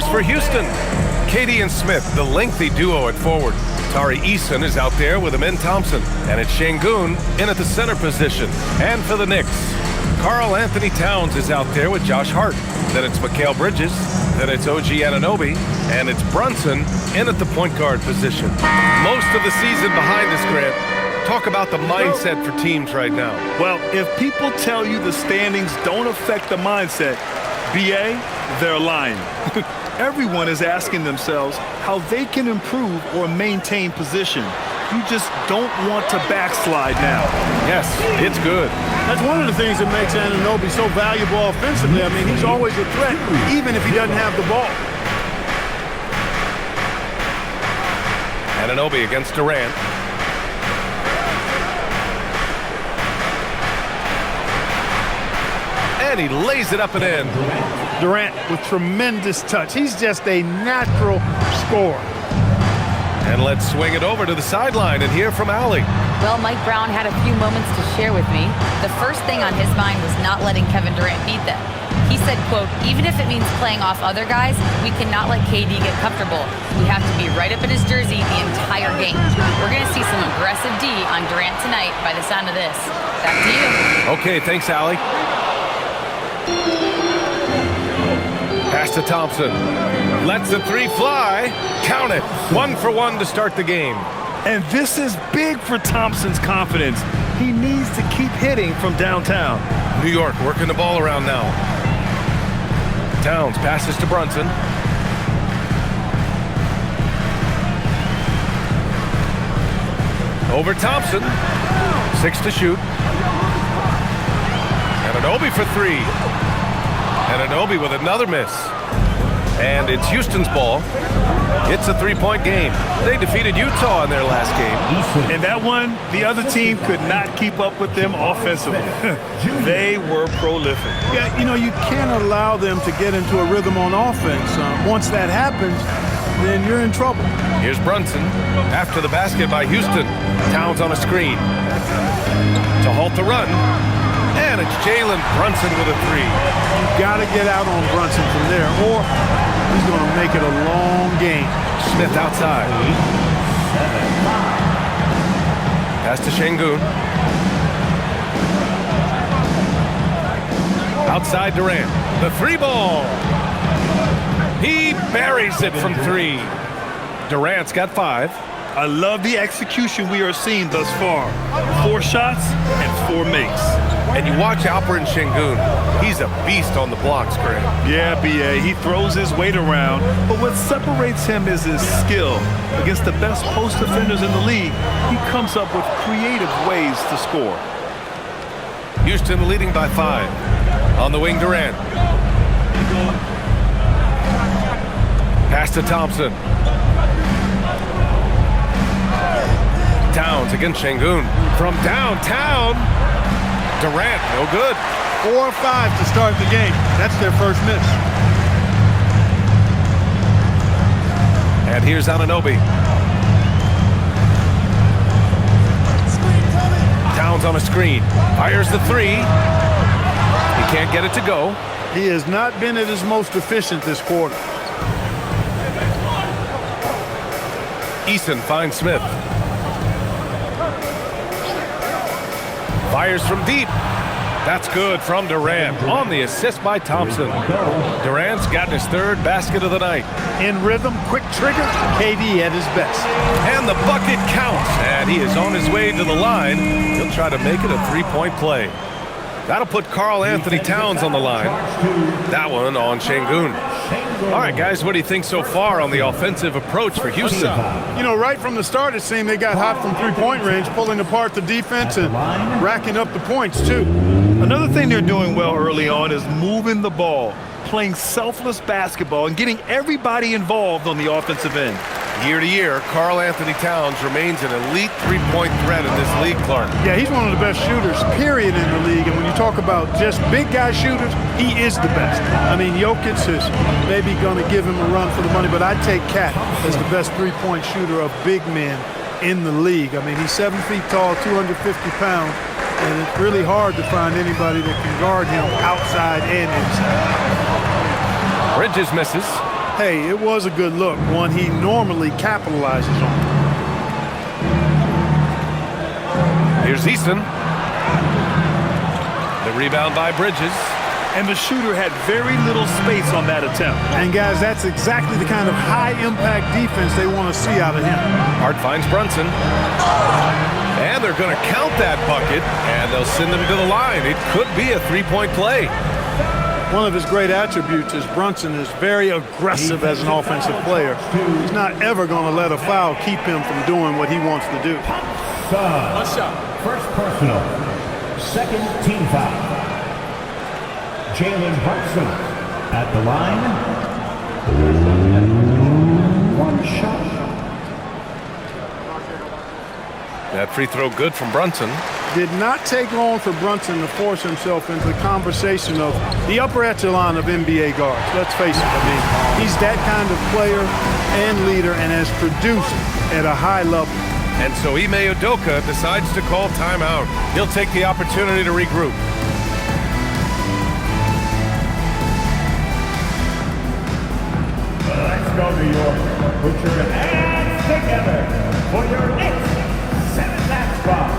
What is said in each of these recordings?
Starters for Houston. Katie and Smith, the lengthy duo at forward. Tari Eason is out there with Amin Thompson. And it's Şengün in at the center position. And for the Knicks, Karl Anthony Towns is out there with Josh Hart. Then it's Mikal Bridges. Then it's OG Anunoby. And it's Brunson in at the point guard position. Most of the season behind us, Grant. Talk about the mindset for teams right now. Well, if people tell you the standings don't affect the mindset, BA, they're lying. Everyone is asking themselves how they can improve or maintain position. You just don't want to backslide now. Yes, it's good. That's one of the things that makes Anunoby so valuable offensively. I mean, he's always a threat, even if he doesn't have the ball. Anunoby against Durant. And he lays it up and in. Durant with tremendous touch. He's just a natural scorer. And let's swing it over to the sideline and hear from Allie. Well, Mike Brown had a few moments to share with me. The first thing on his mind was not letting Kevin Durant beat them. He said, quote, even if it means playing off other guys, we cannot let KD get comfortable. We have to be right up in his jersey the entire game. We're going to see some aggressive D on Durant tonight by the sound of this. Back to you. Okay, thanks, Allie. Pass to Thompson. Lets the three fly. Count it. 1 for 1 to start the game. And this is big for Thompson's confidence. He needs to keep hitting from downtown. New York working the ball around now. Towns passes to Brunson. Over Thompson. 6 to shoot. Anunoby for 3. Anunoby with another miss. And it's Houston's ball. It's a 3-point game. They defeated Utah in their last game. And that one, the other team could not keep up with them offensively. They were prolific. Yeah, you know, you can't allow them to get into a rhythm on offense. Once that happens, then you're in trouble. Here's Brunson after the basket by Houston. Towns on a screen. To halt the run. And it's Jalen Brunson with a 3. You've got to get out on Brunson from there, or he's going to make it a long game. Smith outside. Pass to Şengün. Outside Durant. The 3 ball. He buries it from 3. Durant's got 5. I love the execution we are seeing thus far. 4 shots and 4 makes. And you watch Alperen Şengün. He's a beast on the blocks, Grant. Yeah, B.A., he throws his weight around, but what separates him is his skill. Against the best post defenders in the league, he comes up with creative ways to score. Houston leading by 5. On the wing, Durant. Pass to Thompson. Towns against Şengün. From downtown. Durant, no good. 4 or 5 to start the game. That's their first miss. And here's Anunoby. Towns on a screen. Fires the 3. He can't get it to go. He has not been at his most efficient this quarter. Eason finds Smith. Fires from deep. That's good from Durant on the assist by Thompson. Durant's gotten his 3rd basket of the night. In rhythm, quick trigger, KD at his best. And the bucket counts. And he is on his way to the line. He'll try to make it a 3-point play. That'll put Karl Anthony Towns on the line. That one on Şengün. All right, guys, what do you think so far on the offensive approach for Houston? You know, right from the start, it seemed they got hot from 3-point range, pulling apart the defense and racking up the points, too. Another thing they're doing well early on is moving the ball, playing selfless basketball, and getting everybody involved on the offensive end. Year to year, Karl Anthony Towns remains an elite 3-point threat in this league, Clark. Yeah, he's one of the best shooters, period, in the league. And when you talk about just big guy shooters, he is the best. I mean, Jokic is maybe going to give him a run for the money, but I'd take Cat as the best 3-point shooter of big men in the league. I mean, he's 7 feet tall, 250 pounds, and it's really hard to find anybody that can guard him outside and inside. Bridges misses. hey, it was a good look, one he normally capitalizes on. Here's Easton. The rebound by Bridges. And the shooter had very little space on that attempt. And, guys, that's exactly the kind of high-impact defense they want to see out of him. Hart finds Brunson. And they're going to count that bucket, and they'll send him to the line. It could be a three-point play. One of his great attributes is Brunson is very aggressive as an offensive player. He's not ever going to let a foul keep him from doing what he wants to do. One shot. First personal. Second team foul. Jalen Brunson at the line. One shot. That free throw good from Brunson. Did not take long for Brunson to force himself into the conversation of the upper echelon of NBA guards. Let's face it, I mean, he's that kind of player and leader and has produced at a high level. And so Ime Udoka decides to call timeout. He'll take the opportunity to regroup. Let's go, New York. Put your hands together for your Knicks. Set that spot.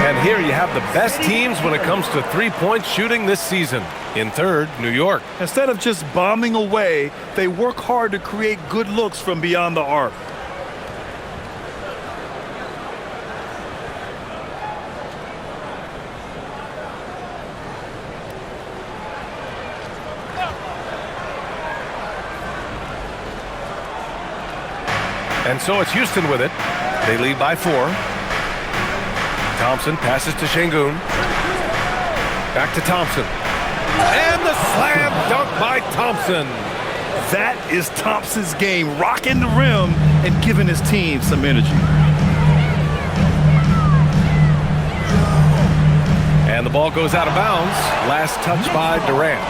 And here you have the best teams when it comes to three-point shooting this season. In third, New York. Instead of just bombing away, they work hard to create good looks from beyond the arc. And so it's Houston with it. They lead by 4. Thompson passes to Şengün. Back to Thompson. And the slam dunk by Thompson. That is Thompson's game, rocking the rim and giving his team some energy. And the ball goes out of bounds. Last touch by Durant.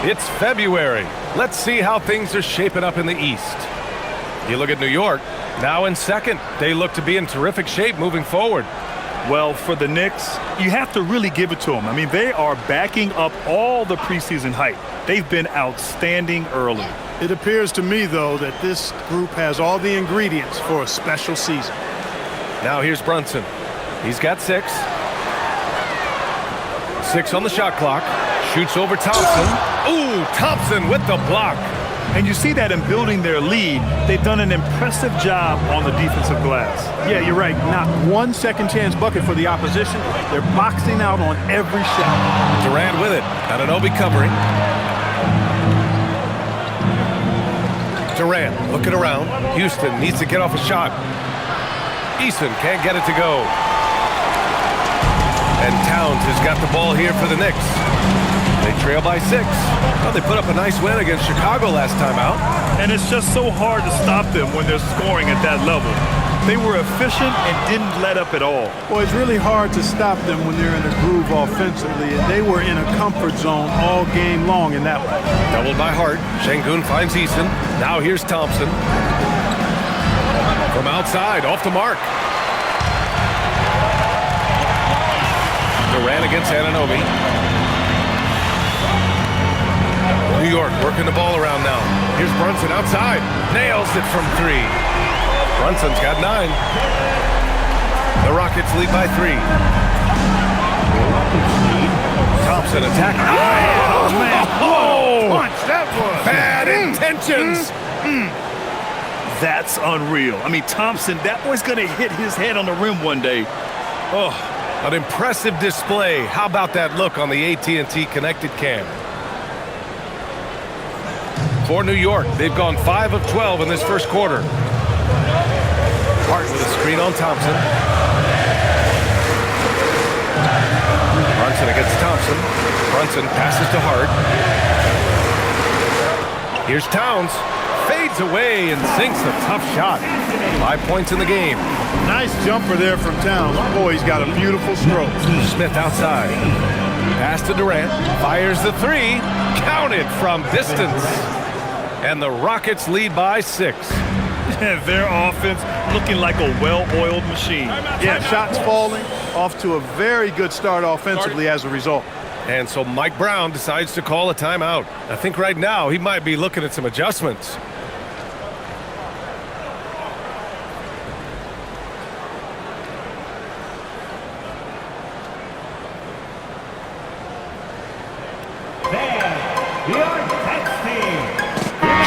It's February. Let's see how things are shaping up in the East. You look at New York, now in second. They look to be in terrific shape moving forward. Well, for the Knicks, you have to really give it to them. I mean, they are backing up all the preseason hype. They've been outstanding early. It appears to me, though, that this group has all the ingredients for a special season. Now here's Brunson. He's got 6. 6 on the shot clock. Shoots over Thompson. Ooh, Thompson with the block. And you see that in building their lead, they've done an impressive job on the defensive glass. Yeah, you're right. Not one second chance bucket for the opposition. They're boxing out on every shot. Durant with it. Anunoby covering. Durant looking around. Houston needs to get off a shot. Eason can't get it to go. And Towns has got the ball here for the Knicks. They trail by 6. Well, they put up a nice win against Chicago last time out. And it's just so hard to stop them when they're scoring at that level. They were efficient and didn't let up at all. Well, it's really hard to stop them when they're in a groove offensively, and they were in a comfort zone all game long in that one. Doubled by Hart. Şengün finds Eason. Now here's Thompson. From outside, off the mark. Durant against Anunoby. New York working the ball around now. Here's Brunson outside. Nails it from 3. Brunson's got 9. The Rockets lead by 3. Thompson attacking. Oh, man. Oh, Punch, that was. bad intentions. That's unreal. I mean, Thompson, that boy's going to hit his head on the rim one day. Oh, An impressive display. How about that look on the AT&T Connected Cam? For New York, they've gone 5 of 12 in this first quarter. Hart with a screen on Thompson. Brunson against Thompson. Brunson passes to Hart. Here's Towns. Fades away and sinks a tough shot. 5 points in the game. Nice jumper there from Towns. Boy, he's got a beautiful stroke. Smith outside. Pass to Durant. Fires the 3. Counted from distance. And the Rockets lead by 6. Their offense looking like a well-oiled machine. Yeah, shots falling, off to a very good start offensively as a result. And so Mike Brown decides to call a timeout. I think right now he might be looking at some adjustments.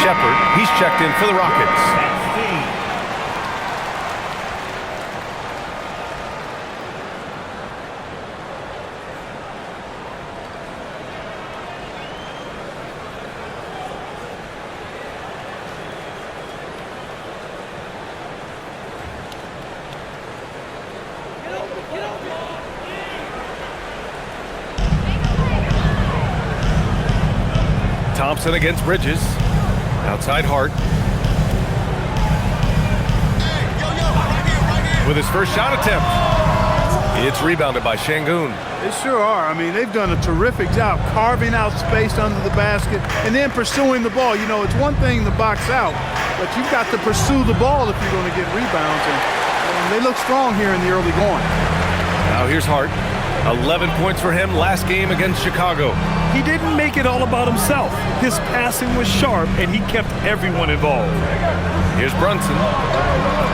Shepard, he's checked in for the Rockets. Thompson against Bridges. Outside Hart. With his first shot attempt. It's rebounded by Şengün. They sure are. I mean, they've done a terrific job carving out space under the basket and then pursuing the ball. You know, it's one thing to box out, but you've got to pursue the ball if you're going to get rebounds. And they look strong here in the early going. Now here's Hart. 11 points for him last game against Chicago. He didn't make it all about himself. His passing was sharp, and he kept everyone involved. Here's Brunson.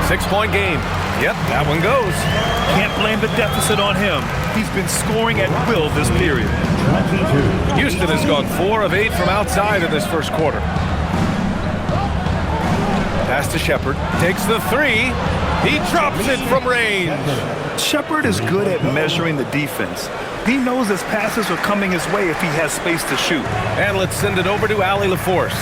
6-point game. Yep, that one goes. Can't blame the deficit on him. He's been scoring at will this period. Houston has gone 4 of 8 from outside in this first quarter. Pass to Shepard. Takes the 3. He drops it from range. Shepard is good at measuring the defense. He knows his passes are coming his way if he has space to shoot. And let's send it over to Allie LaForce.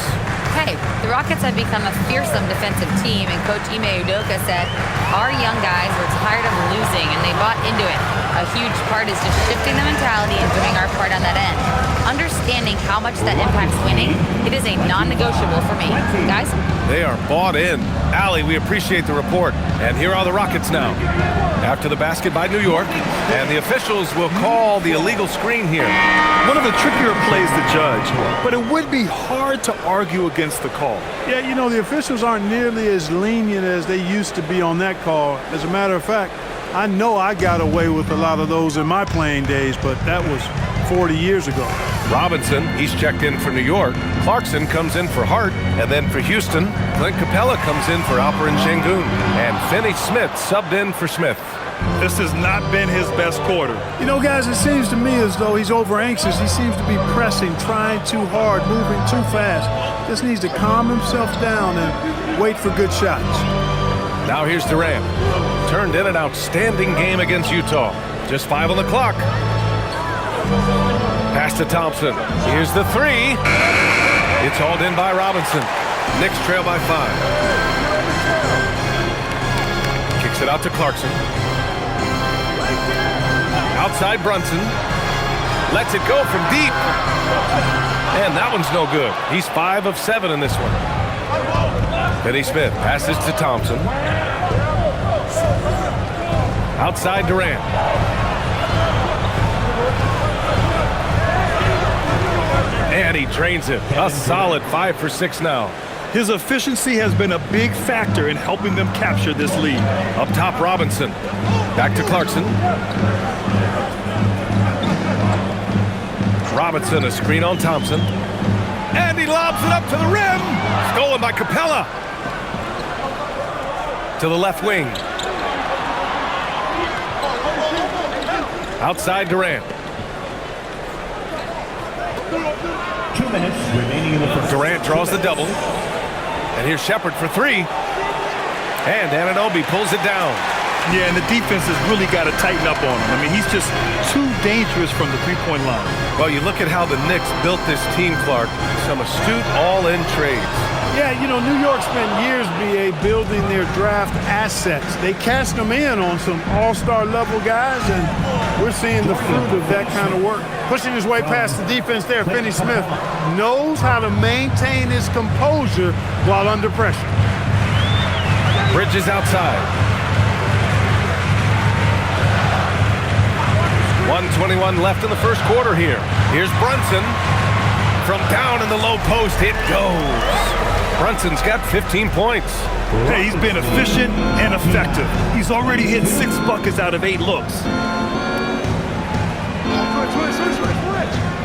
Hey, the Rockets have become a fearsome defensive team, and Coach Ime Udoka said, our young guys were tired of losing, and they bought into it. A huge part is just shifting the mentality and doing our part on that end. Understanding how much that impacts winning, it is a non-negotiable for me. Guys? They are bought in. Allie, we appreciate the report. And here are the Rockets now. After the basket by New York, and the officials will call the illegal screen here. One of the trickier plays to judge, but it would be hard to argue against the call. Yeah, you know, the officials aren't nearly as lenient as they used to be on that call. As a matter of fact, I know I got away with a lot of those in my playing days, but that was 40 years ago. Robinson, he's checked in for New York. Clarkson comes in for Hart. And then for Houston, Clint Capella comes in for Alperen Şengün. And Finney Smith subbed in for Smith. This has not been his best quarter. You know, guys, it seems to me as though he's over-anxious. He seems to be pressing, trying too hard, moving too fast. Just needs to calm himself down and wait for good shots. Now here's Durant. Turned in an outstanding game against Utah. Just 5 on the clock. Pass to Thompson. Here's the 3. It's hauled in by Robinson. Knicks trail by 5. Kicks it out to Clarkson. Outside Brunson. Lets it go from deep. And that one's no good. He's 5 of 7 in this one. Finney Smith passes to Thompson. Outside Durant. And he drains it. A solid 5 for 6 now. His efficiency has been a big factor in helping them capture this lead. Up top, Robinson. Back to Clarkson. Robinson, a screen on Thompson. And he lobs it up to the rim. Stolen by Capella. To the left wing. Outside Durant. 2 minutes remaining in the first. Durant draws the double. And here's Shepard for 3. And Anunoby pulls it down. Yeah, and the defense has really got to tighten up on him. I mean, he's just too dangerous from the three-point line. Well, you look at how the Knicks built this team, Clark. Some astute all-in trades. Yeah, you know, New York spent years, B.A., building their draft assets. They cast them in on some all-star level guys, and we're seeing the fruit of that kind of work. Pushing his way past the defense there, Finney Smith knows how to maintain his composure while under pressure. Bridges outside. 1:21 left in the first quarter here. Here's Brunson. From down in the low post, it goes. Brunson's got 15 points. Hey, he's been efficient and effective. He's already hit 6 buckets out of 8 looks.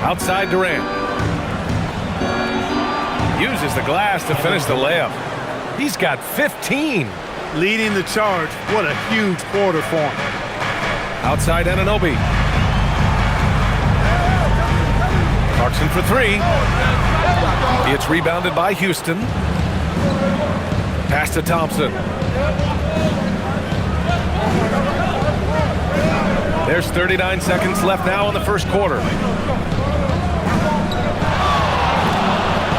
Outside Durant. Uses the glass to finish the layup. He's got 15. Leading the charge. What a huge quarter for him. Outside Anunoby. Clarkson for 3. It's rebounded by Houston. Pass to Thompson. There's 39 seconds left now in the first quarter.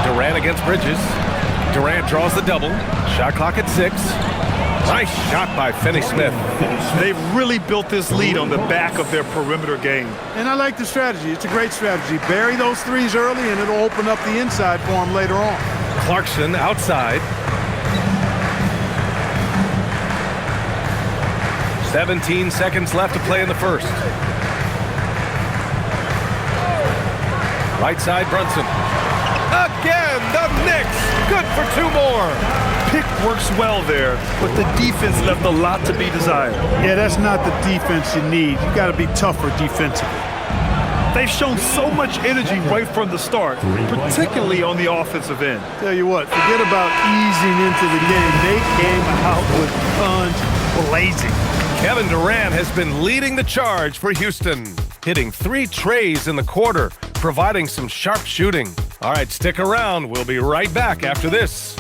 Durant against Bridges. Durant draws the double. Shot clock at 6. Nice shot by Finney-Smith. They've really built this lead on the back of their perimeter game. And I like the strategy. It's a great strategy. Bury those threes early, and it'll open up the inside for him later on. Clarkson outside. 17 seconds left to play in the first. Right side, Brunson. Again, the Knicks. Good for 2 more. Pick works well there, but the defense left a lot to be desired. Yeah, that's not the defense you need. You got to be tougher defensively. They've shown so much energy right from the start, particularly on the offensive end. Tell you what, forget about easing into the game. They came out with guns blazing. Kevin Durant has been leading the charge for Houston, hitting 3 trays in the quarter, providing some sharp shooting. All right, stick around. We'll be right back after this.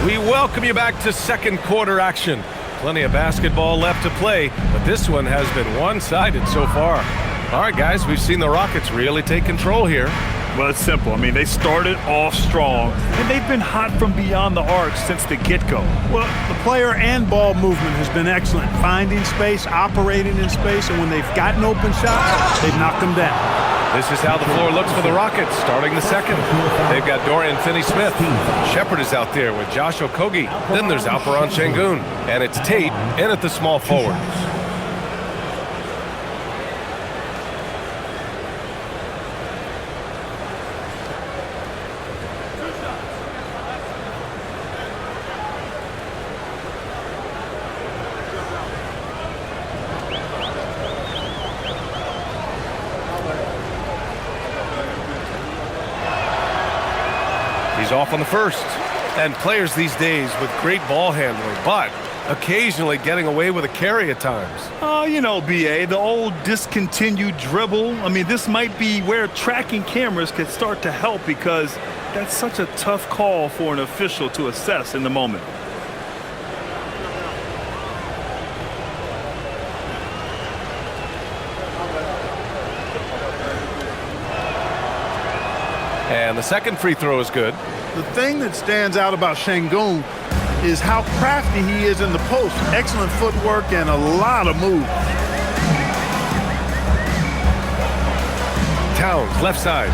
We welcome you back to second quarter action. Plenty of basketball left to play, but this one has been one-sided so far. All right, guys, we've seen the Rockets really take control here. Well, it's simple. I mean, they started off strong, and they've been hot from beyond the arc since the get-go. Well, the player and ball movement has been excellent. Finding space, operating in space, and when they've gotten open shots, they've knocked them down. This is how the floor looks for the Rockets starting the second. They've got Dorian Finney-Smith. Shepard is out there with Josh Okogie. Then there's Alperen Sengun. And it's Tate in at the small forward. He's off on the first. And players these days with great ball handling, but occasionally getting away with a carry at times. Oh, you know, B.A., the old discontinued dribble. I mean, this might be where tracking cameras could start to help because that's such a tough call for an official to assess in the moment. And the second free throw is good. The thing that stands out about Sengun is how crafty he is in the post. Excellent footwork and a lot of moves. Towns, left side.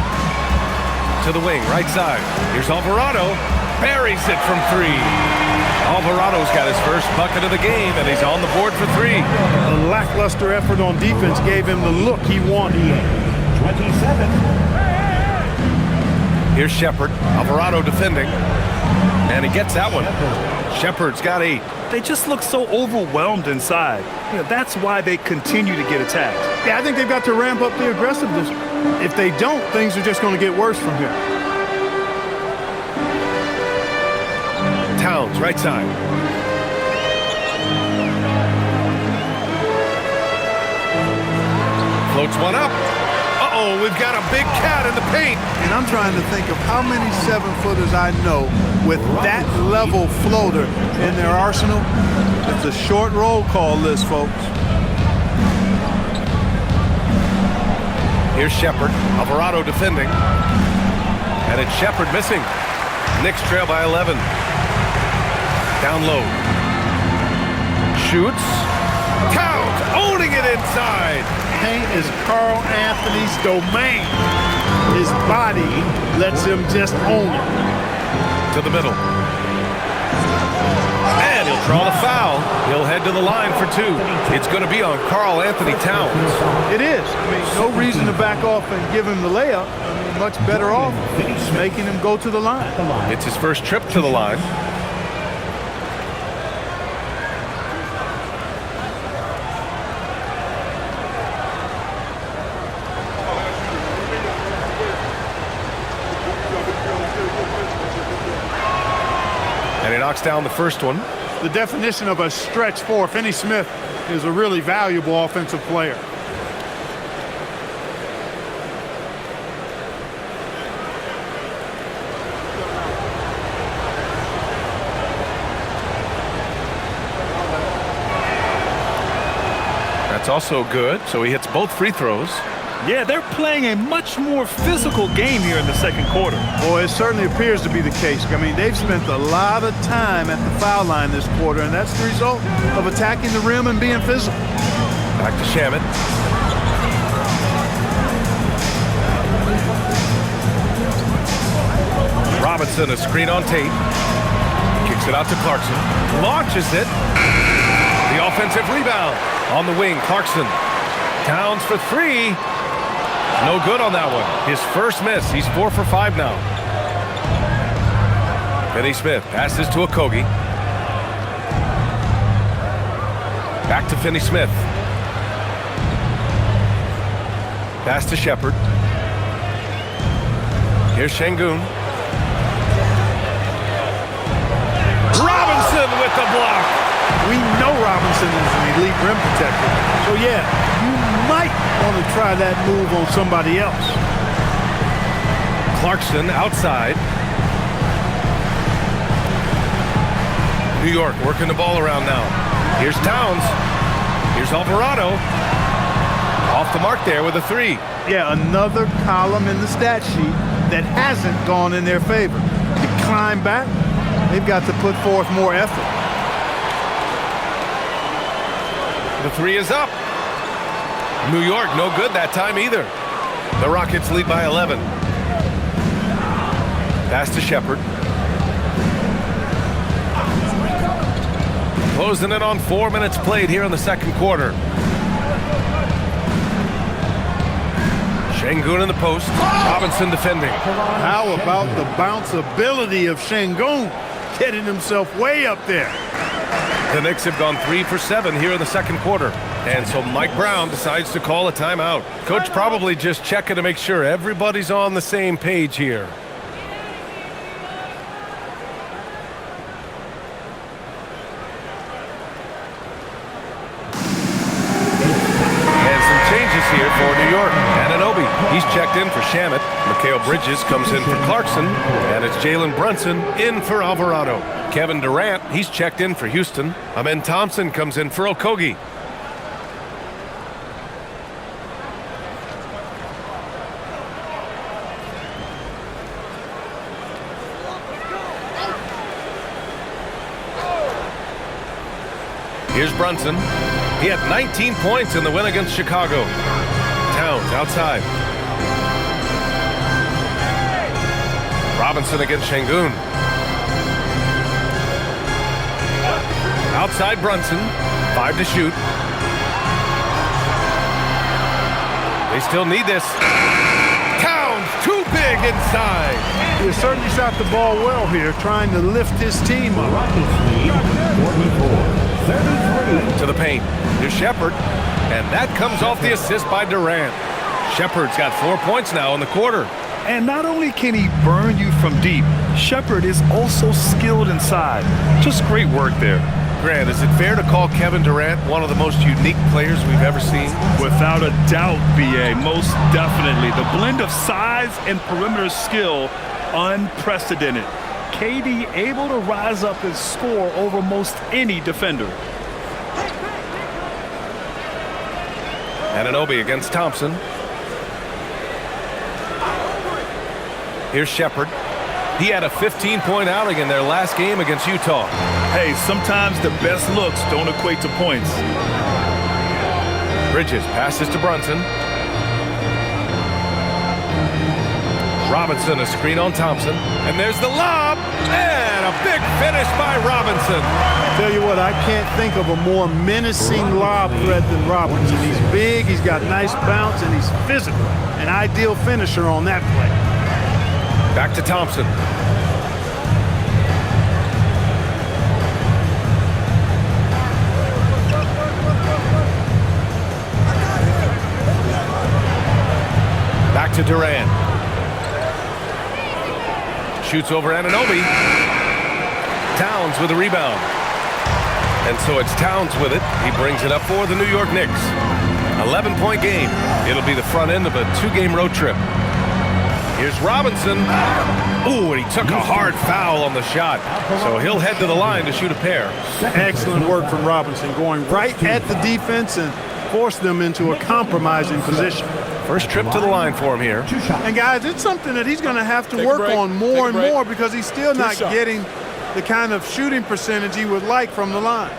To the wing, right side. Here's Alvarado. Buries it from 3. Alvarado's got his first bucket of the game, and he's on the board for 3. A lackluster effort on defense gave him the look he wanted. 27. Here's Shepard. Alvarado defending. And he gets that one. Shepard's got 8. They just look so overwhelmed inside. You know, that's why they continue to get attacked. Yeah, I think they've got to ramp up the aggressiveness. If they don't, things are just going to get worse from here. Towns, right side. Floats one up. Uh-oh, we've got a big cat in the paint. And I'm trying to think of how many 7-footers I know with that level floater in their arsenal. It's a short roll call list, folks. Here's Shepard. Alvarado defending. And it's Shepard missing. Knicks trail by 11. Down low. Shoots. Towns owning it inside. paint is Karl Anthony's domain. His body lets him just own it. To the middle. And he'll draw the foul. He'll head to the line for two. It's going to be on Karl Anthony Towns. It is. I mean, no reason to back off and give him the layup. I mean, much better off making him go to the line. It's his first trip to the line. And he knocks down the first one. The definition of a stretch four. Finney Smith is a really valuable offensive player. That's also good, so he hits both free throws. Yeah, they're playing a much more physical game here in the second quarter. Boy, it certainly appears to be the case. I mean, they've spent a lot of time at the foul line this quarter, and that's the result of attacking the rim and being physical. Back to Shamet. Robinson, a screen on Tate. Kicks it out to Clarkson. Launches it. The offensive rebound. On the wing, Clarkson. Towns for three. No good on that one. His first miss. He's 4 for 5 now. Finney Smith passes to Okogie. Back to Finney Smith. Pass to Shepard. Here's Şengün. Robinson with the block. We know Robinson is an elite rim protector. So, yeah, you might want to try that move on somebody else. Clarkson outside. New York working the ball around now. Here's Towns. Here's Alvarado. Off the mark there with a three. Yeah, another column in the stat sheet that hasn't gone in their favor. To climb back, they've got to put forth more effort. The three is up. New York, no good that time either. The Rockets lead by 11. Pass to Shepard. Closing it on 4 minutes played here in the second quarter. Şengün in the post. Robinson defending. How about the bounce ability of Şengün getting himself way up there? The Knicks have gone 3 for 7 here in the second quarter. And so Mike Brown decides to call a timeout. Coach probably just checking to make sure everybody's on the same page here. And some changes here for New York. Anunoby, he's checked in for Shamet. Mikal Bridges comes in for Clarkson. And it's Jalen Brunson in for Alvarado. Kevin Durant, he's checked in for Houston. Amen Thompson comes in for Okogie. Here's Brunson. He had 19 points in the win against Chicago. Towns outside. Robinson against Şengün. Outside Brunson. 5 to shoot. They still need this. Towns too big inside. He certainly shot the ball well here, trying to lift his team up. To the paint. Here's Shepard. And that comes off the assist by Durant. Shepard's got 4 points now in the quarter. And not only can he burn you from deep, Shepard is also skilled inside. Just great work there. Grant, is it fair to call Kevin Durant one of the most unique players we've ever seen? Without a doubt, BA, most definitely. The blend of size and perimeter skill, unprecedented. KD able to rise up and score over most any defender. Anunoby against Thompson. Here's Shepard. He had a 15-point outing in their last game against Utah. Hey, sometimes the best looks don't equate to points. Bridges passes to Brunson. Robinson, a screen on Thompson. And there's the lob. And a big finish by Robinson. Tell you what, I can't think of a more menacing lob threat than Robinson. He's big, he's got nice bounce, and he's physical. An ideal finisher on that play. Back to Thompson. Back to Durant. Shoots over Anunoby. Towns with a rebound. And so it's Towns with it. He brings it up for the New York Knicks. 11-point game. It'll be the front end of a 2-game road trip. Here's Robinson. Ooh, and he took a hard foul on the shot. So he'll head to the line to shoot a pair. Excellent work from Robinson, going right at the defense and force them into a compromising position. First trip to the line for him here. And guys, it's something that he's going to have to work on more and more because he's still not getting the kind of shooting percentage he would like from the line.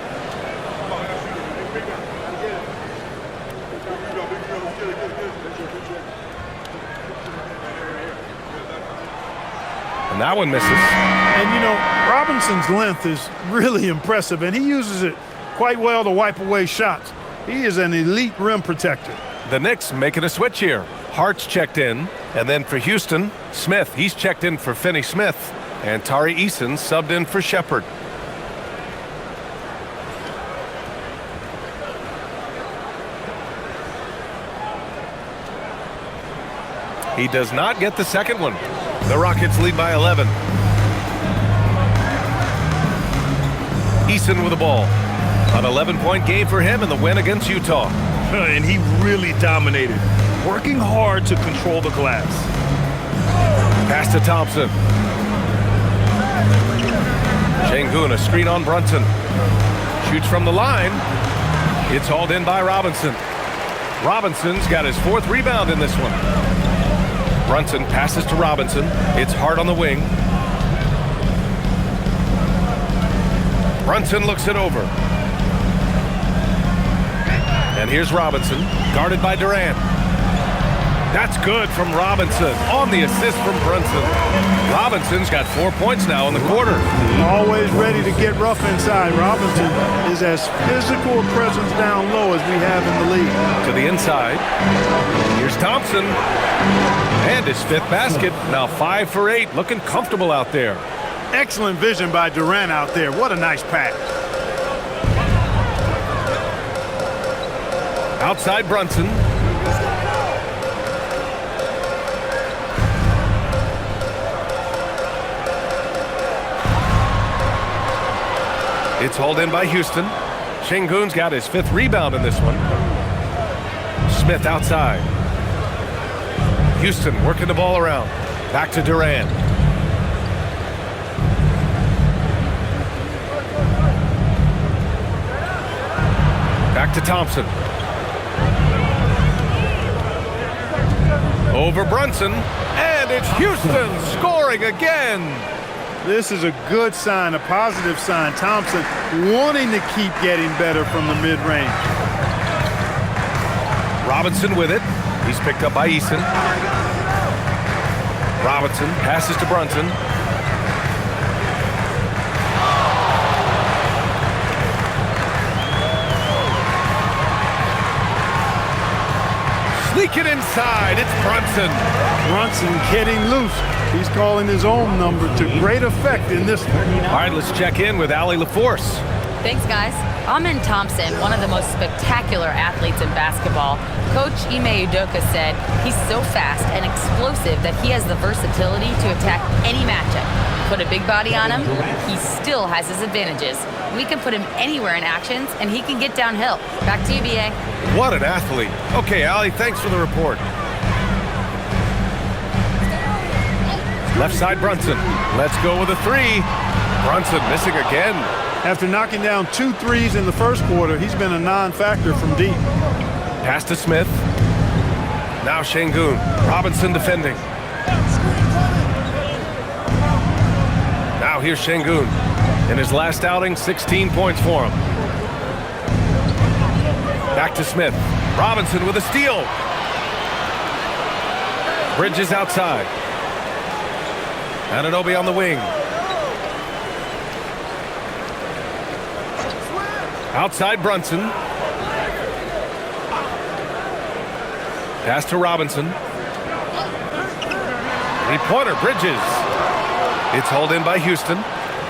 And that one misses. And, you know, Robinson's length is really impressive, and he uses it quite well to wipe away shots. He is an elite rim protector. The Knicks making a switch here. Hart's checked in. And then for Houston, Smith. He's checked in for Finney-Smith. And Tari Eason subbed in for Shepard. He does not get the second one. The Rockets lead by 11. Eason with the ball. An 11-point game for him in the win against Utah. And he really dominated, working hard to control the glass. Pass to Thompson. Şengün, a screen on Brunson. Shoots from the line. It's hauled in by Robinson. Robinson's got his 4th rebound in this one. Brunson passes to Robinson. It's Hart on the wing. Brunson looks it over. And here's Robinson, guarded by Durant. That's good from Robinson on the assist from Brunson. Robinson's got 4 points now in the quarter. Always ready to get rough inside. Robinson is as physical a presence down low as we have in the league. To the inside. Here's Thompson. And his 5th basket. Now 5 for 8. Looking comfortable out there. Excellent vision by Durant out there. What a nice pass. Outside Brunson. It's hauled in by Houston. Şengün's got his 5th rebound in this one. Smith outside. Houston working the ball around. Back to Durant. Back to Thompson. Over Brunson, and it's Houston scoring again. This is a good sign, a positive sign. Thompson wanting to keep getting better from the mid-range. Robinson with it. He's picked up by Eason. Robinson passes to Brunson. Sneak it inside. It's Brunson. Brunson getting loose. He's calling his own number to great effect in this one. All right, let's check in with Allie LaForce. Thanks, guys. Amen Thompson, one of the most spectacular athletes in basketball. Coach Ime Udoka said he's so fast and explosive that he has the versatility to attack any matchup. Put a big body on him, he still has his advantages. We can put him anywhere in actions, and he can get downhill. Back to you, BA. What an athlete. Okay, Allie, thanks for the report. Left side Brunson. Let's go with a 3. Brunson missing again. After knocking down 2 threes in the first quarter, he's been a non-factor from deep. Pass to Smith. Now Şengün. Robinson defending. Now here's Şengün. In his last outing, 16 points for him. Back to Smith. Robinson with a steal. Bridges outside. Anunoby on the wing. Outside Brunson. Pass to Robinson. Three-pointer, Bridges. It's hauled in by Houston.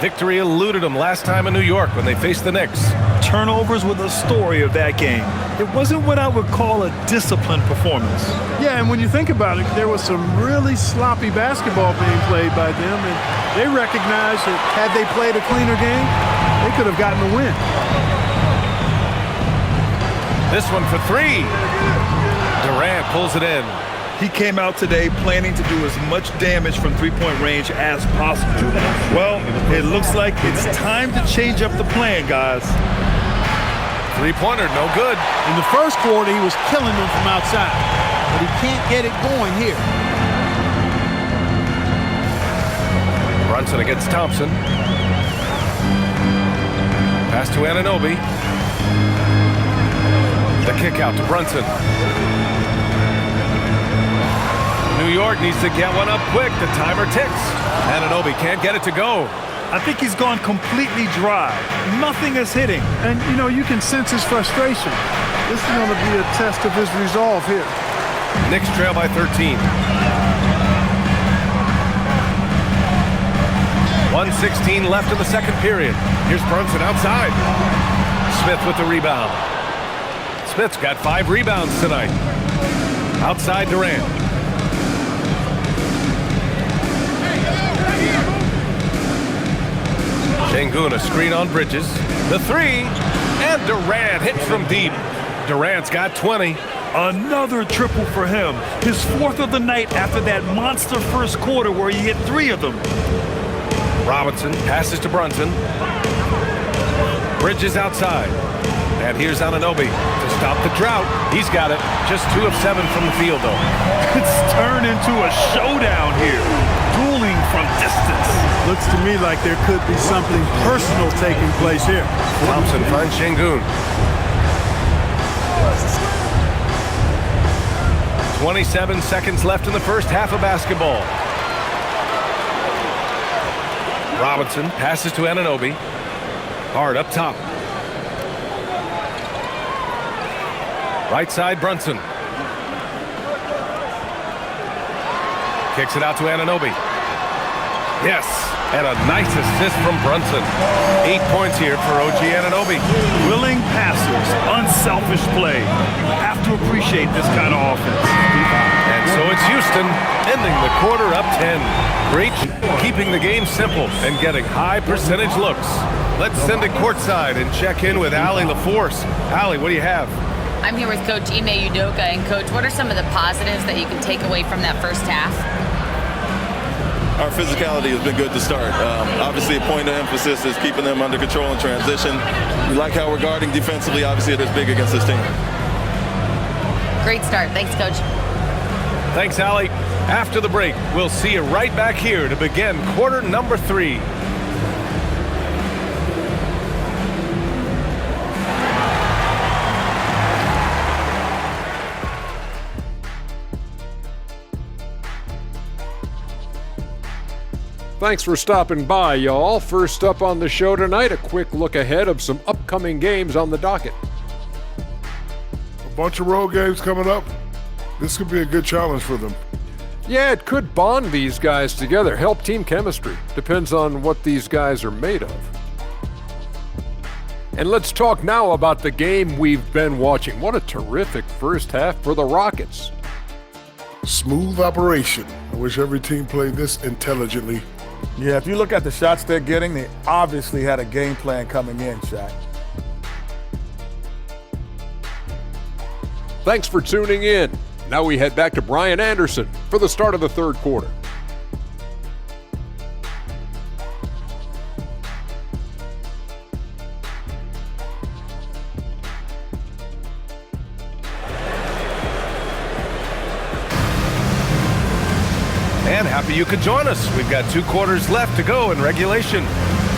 Victory eluded them last time in New York when they faced the Knicks. Turnovers were the story of that game. It wasn't what I would call a disciplined performance. Yeah, and when you think about it, there was some really sloppy basketball being played by them, and they recognized that had they played a cleaner game, they could have gotten a win. This one for three. Durant pulls it in. He came out today planning to do as much damage from three-point range as possible. Well, it looks like it's time to change up the plan, guys. Three-pointer, no good. In the first quarter, he was killing them from outside, but he can't get it going here. Brunson against Thompson. Pass to Anunoby. The kick out to Brunson. New York needs to get one up quick. The timer ticks. Anunoby can't get it to go. I think he's gone completely dry. Nothing is hitting. And, you know, you can sense his frustration. This is going to be a test of his resolve here. Knicks trail by 13. 1:16 left in the second period. Here's Brunson outside. Smith with the rebound. Smith's got 5 rebounds tonight. Outside Durant. Şengün, a screen on Bridges. The three, and Durant hits from deep. Durant's got 20. Another triple for him. His 4th of the night after that monster first quarter where he hit 3 of them. Robinson passes to Brunson. Bridges outside. And here's Anunoby to stop the drought. He's got it. Just 2 of 7 from the field, though. It's turned into a showdown here. Dueling from distance. Looks to me like there could be something personal taking place here. Thompson finds Şengün. 27 seconds left in the first half of basketball. Robinson passes to Anunoby. Hard up top. Right side, Brunson. Kicks it out to Anunoby. Yes, and a nice assist from Brunson. 8 points here for OG Anunoby. Willing passers, unselfish play. You have to appreciate this kind of offense. And so it's Houston ending the quarter up 10. Great, keeping the game simple and getting high percentage looks. Let's send it courtside and check in with Allie LaForce. Allie, what do you have? I'm here with Coach Ime Udoka. And Coach, what are some of the positives that you can take away from that first half? Our physicality has been good to start. Obviously, a point of emphasis is keeping them under control in transition. We like how we're guarding defensively. Obviously, it is big against this team. Great start. Thanks, Coach. Thanks, Allie. After the break, we'll see you right back here to begin quarter number 3. Thanks for stopping by, y'all. First up on the show tonight, a quick look ahead of some upcoming games on the docket. A bunch of road games coming up. This could be a good challenge for them. Yeah, it could bond these guys together, help team chemistry. Depends on what these guys are made of. And let's talk now about the game we've been watching. What a terrific first half for the Rockets. Smooth operation. I wish every team played this intelligently. Yeah, if you look at the shots they're getting, they obviously had a game plan coming in, Shaq. Thanks for tuning in. Now we head back to Brian Anderson for the start of the third quarter. And happy you could join us. We've got 2 quarters left to go in regulation.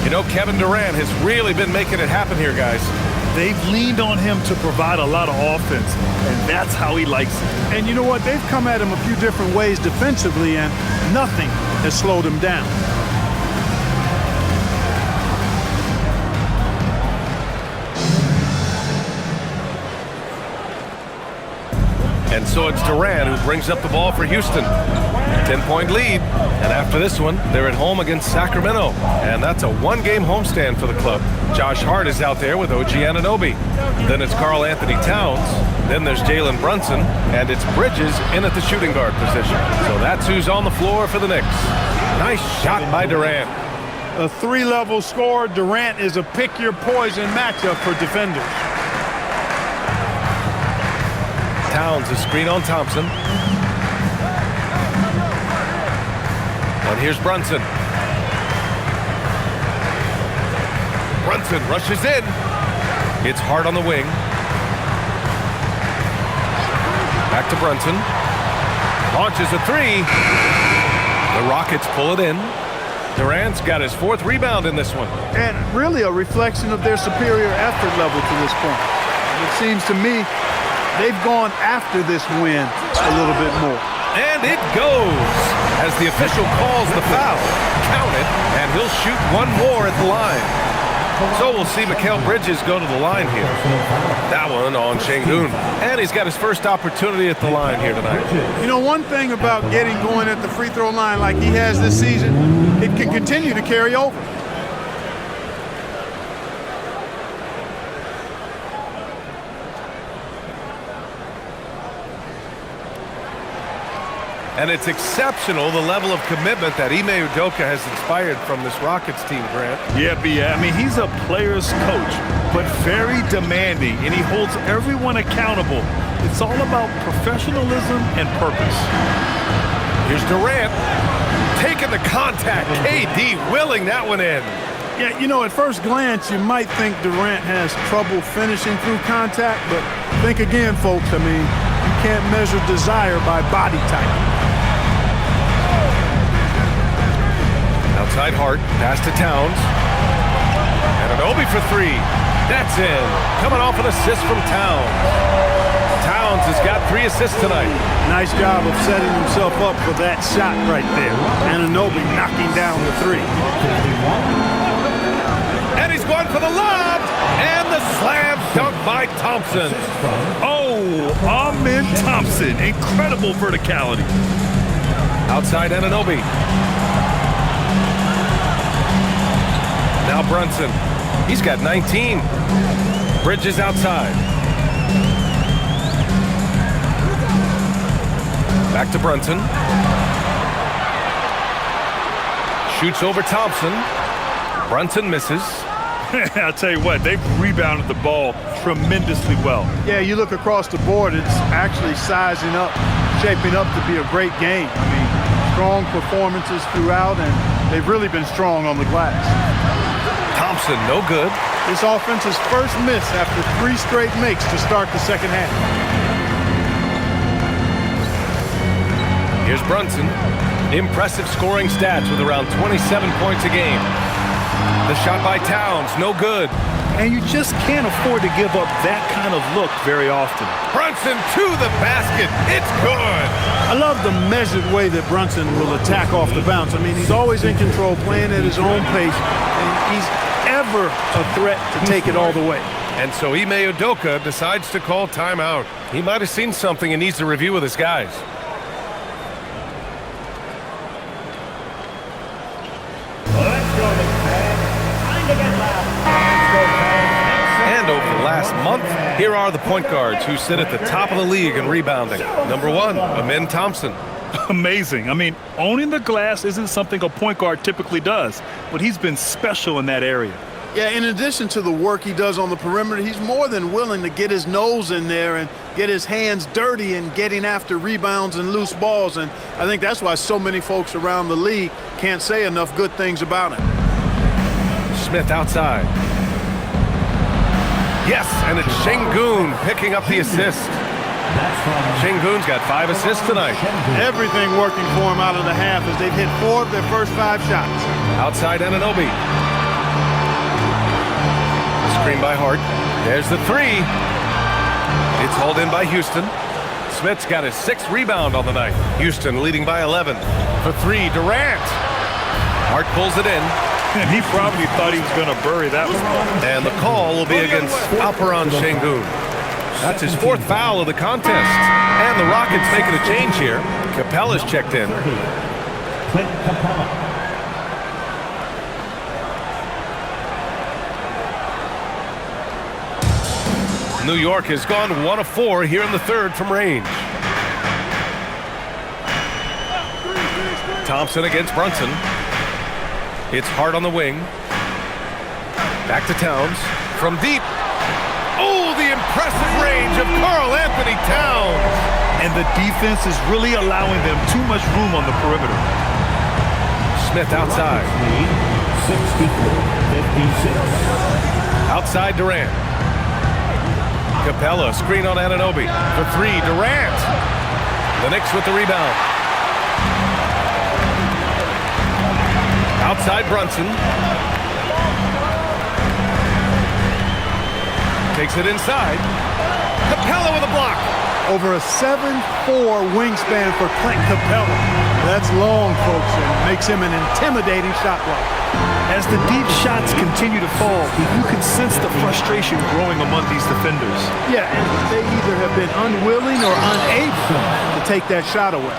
You know, Kevin Durant has really been making it happen here, guys. They've leaned on him to provide a lot of offense, and that's how he likes it. And you know what? They've come at him a few different ways defensively, and nothing has slowed him down. And so it's Durant who brings up the ball for Houston. 10-point lead, and after this one, they're at home against Sacramento, and that's a one-game homestand for the club. Josh Hart is out there with OG Anunoby. Then it's Karl Anthony Towns. Then there's Jalen Brunson, and it's Bridges in at the shooting guard position. So that's who's on the floor for the Knicks. Nice shot by Durant. A three-level scorer. Durant is a pick-your-poison matchup for defenders. Towns, a screen on Thompson. And here's Brunson. Brunson rushes in. It's Hart on the wing. Back to Brunson. Launches a three. The Rockets pull it in. Durant's got his 4th rebound in this one. And really a reflection of their superior effort level to this point. It seems to me they've gone after this win a little bit more. And it goes as the official calls the foul. Count it, and he'll shoot one more at the line. So we'll see Mikal Bridges go to the line here. That one on Şengün. And he's got his first opportunity at the line here tonight. You know, one thing about getting going at the free throw line like he has this season, it can continue to carry over. And it's exceptional, the level of commitment that Ime Udoka has inspired from this Rockets team, Grant. Yeah, I mean, he's a player's coach, but very demanding, and he holds everyone accountable. It's all about professionalism and purpose. Here's Durant taking the contact. KD willing that one in. Yeah, you know, at first glance, you might think Durant has trouble finishing through contact, but think again, folks. I mean, you can't measure desire by body type. Outside Hart, pass to Towns. And Anunoby for 3. That's in. Coming off an assist from Towns. Towns has got 3 assists tonight. Nice job of setting himself up for that shot right there. Anunoby knocking down the 3. And he's going for the lob. And the slam dunk by Thompson. Oh, Amen Thompson. Incredible verticality. Outside Anunoby. Now Brunson. He's got 19. Bridges outside. Back to Brunson. Shoots over Thompson. Brunson misses. I'll tell you what, they've rebounded the ball tremendously well. Yeah, you look across the board, it's actually sizing up, shaping up to be a great game. I mean, strong performances throughout, and they've really been strong on the glass. Thompson, no good. This offense's first miss after 3 straight makes to start the second half. Here's Brunson. Impressive scoring stats with around 27 points a game. The shot by Towns, no good. And you just can't afford to give up that kind of look very often. Brunson to the basket. It's good. I love the measured way that Brunson will attack off the bounce. I mean, he's always in control, playing at his own pace, and he's ever a threat to take it all the way. And so Ime Udoka decides to call timeout. He might have seen something and needs to review with his guys. And over the last month, here are the point guards who sit at the top of the league in rebounding. Number 1, Amen Thompson. Amazing. I mean, owning the glass isn't something a point guard typically does, but he's been special in that area. Yeah, in addition to the work he does on the perimeter, he's more than willing to get his nose in there and get his hands dirty in getting after rebounds and loose balls. And I think that's why so many folks around the league can't say enough good things about him. Smith outside. Yes, and it's Şengün picking up the assist. Şengün's got 5 assists tonight. Everything working for him out of the half as they've hit 4 of their first 5 shots. Outside Anunoby. Screen by Hart. There's the three. It's hauled in by Houston. Smith's got his 6th rebound on the night. Houston leading by 11. For three, Durant. Hart pulls it in. And he probably thought he was going to bury that one. And the call will be against Alperen Şengün. That's his 4th foul of the contest. And the Rockets making a change here. Capella's checked in. Clint Capella. New York has gone 1 of 4 here in the 3rd from range. Thompson against Brunson. It's Hart on the wing. Back to Towns. From deep. Oh, the impressive range of Karl Anthony Towns. And the defense is really allowing them too much room on the perimeter. Smith outside. 64-56. Outside Durant. Capella, screen on Anunoby. For three, Durant. The Knicks with the rebound. Outside Brunson. Takes it inside. Capella with a block. Over a 7'4" wingspan for Clint Capella. That's long, folks, and makes him an intimidating shot blocker. As the deep shots continue to fall, you can sense the frustration growing among these defenders. Yeah, and they either have been unwilling or unable to take that shot away.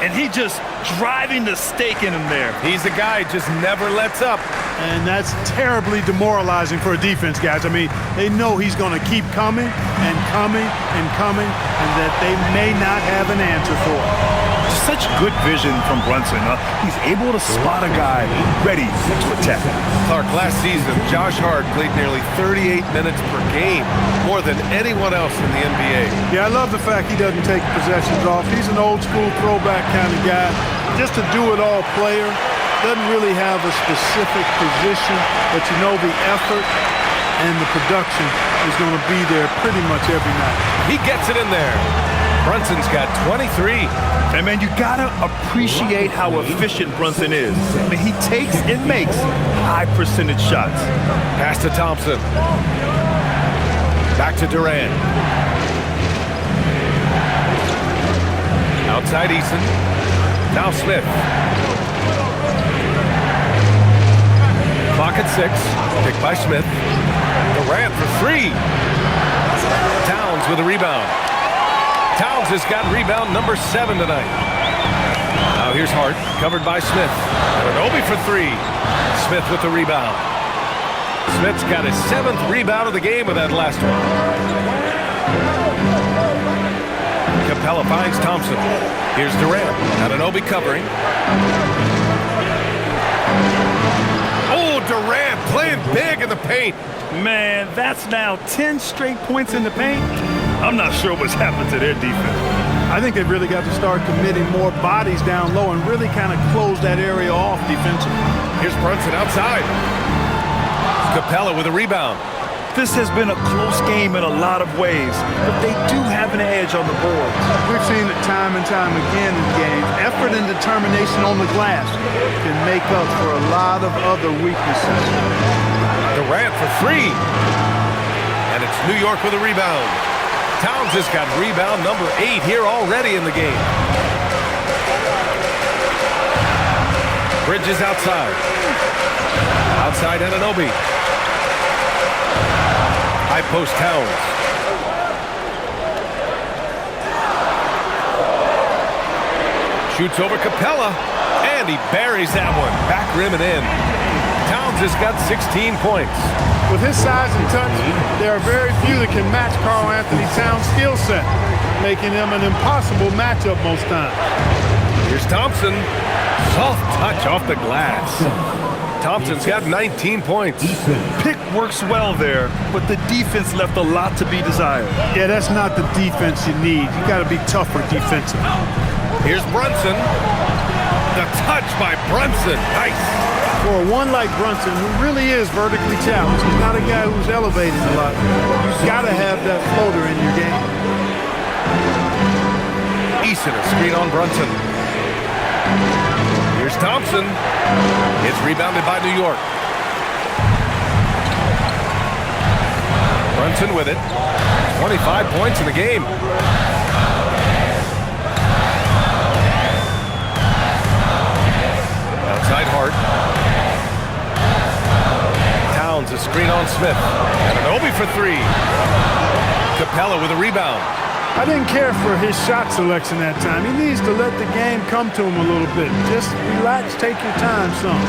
And he just driving the stake in him there. He's a guy who just never lets up. And that's terribly demoralizing for a defense, guys. I mean, they know he's going to keep coming and coming and coming, and that they may not have an answer for it. Such good vision from Brunson. He's able to spot a guy ready to attack. Clark, last season, Josh Hart played nearly 38 minutes per game, more than anyone else in the NBA. Yeah, I love the fact he doesn't take possessions off. He's an old-school throwback kind of guy. Just a do-it-all player. Doesn't really have a specific position, but you know the effort and the production is going to be there pretty much every night. He gets it in there. Brunson's got 23. And, man, you got to appreciate how efficient Brunson is. I mean, he takes and makes high-percentage shots. Pass to Thompson. Back to Durant. Outside Eason. Now Smith. Clock at 6. Picked by Smith. Durant for three. Towns with a rebound. Towns has got rebound number 7 tonight. Now here's Hart, covered by Smith. Anunoby for three. Smith with the rebound. Smith's got his 7th rebound of the game with that last one. Capella finds Thompson. Here's Durant. Anunoby covering. Oh, Durant playing big in the paint. Man, that's now 10 straight points in the paint. I'm not sure what's happened to their defense. I think they've really got to start committing more bodies down low and really kind of close that area off defensively. Here's Brunson outside. Capella with a rebound. This has been a close game in a lot of ways, but they do have an edge on the boards. We've seen it time and time again in games. Effort and determination on the glass can make up for a lot of other weaknesses. Durant for three. And it's New York with a rebound. Towns has got rebound number 8 here already in the game. Bridges outside. Outside Anunoby. High post Towns. Shoots over Capella, and he buries that one. Back rim and in. Towns has got 16 points. With his size and touch, there are very few that can match Karl Anthony Towns' skill set, making him an impossible matchup most times. Here's Thompson. Soft touch off the glass. Thompson's got 19 points. Pick works well there, but the defense left a lot to be desired. Yeah, that's not the defense you need. You got to be tougher defensively. Here's Brunson. The touch by Brunson. Nice. For one like Brunson, who really is vertically challenged, he's not a guy who's elevated a lot. You've got to have that floater in your game. Eason, a screen on Brunson. Here's Thompson. It's rebounded by New York. Brunson with it. 25 points in the game. Outside Hart. Towns a screen on Smith. And an Obi for three. Capella with a rebound. I didn't care for his shot selection that time. He needs to let the game come to him a little bit. Just relax, take your time some.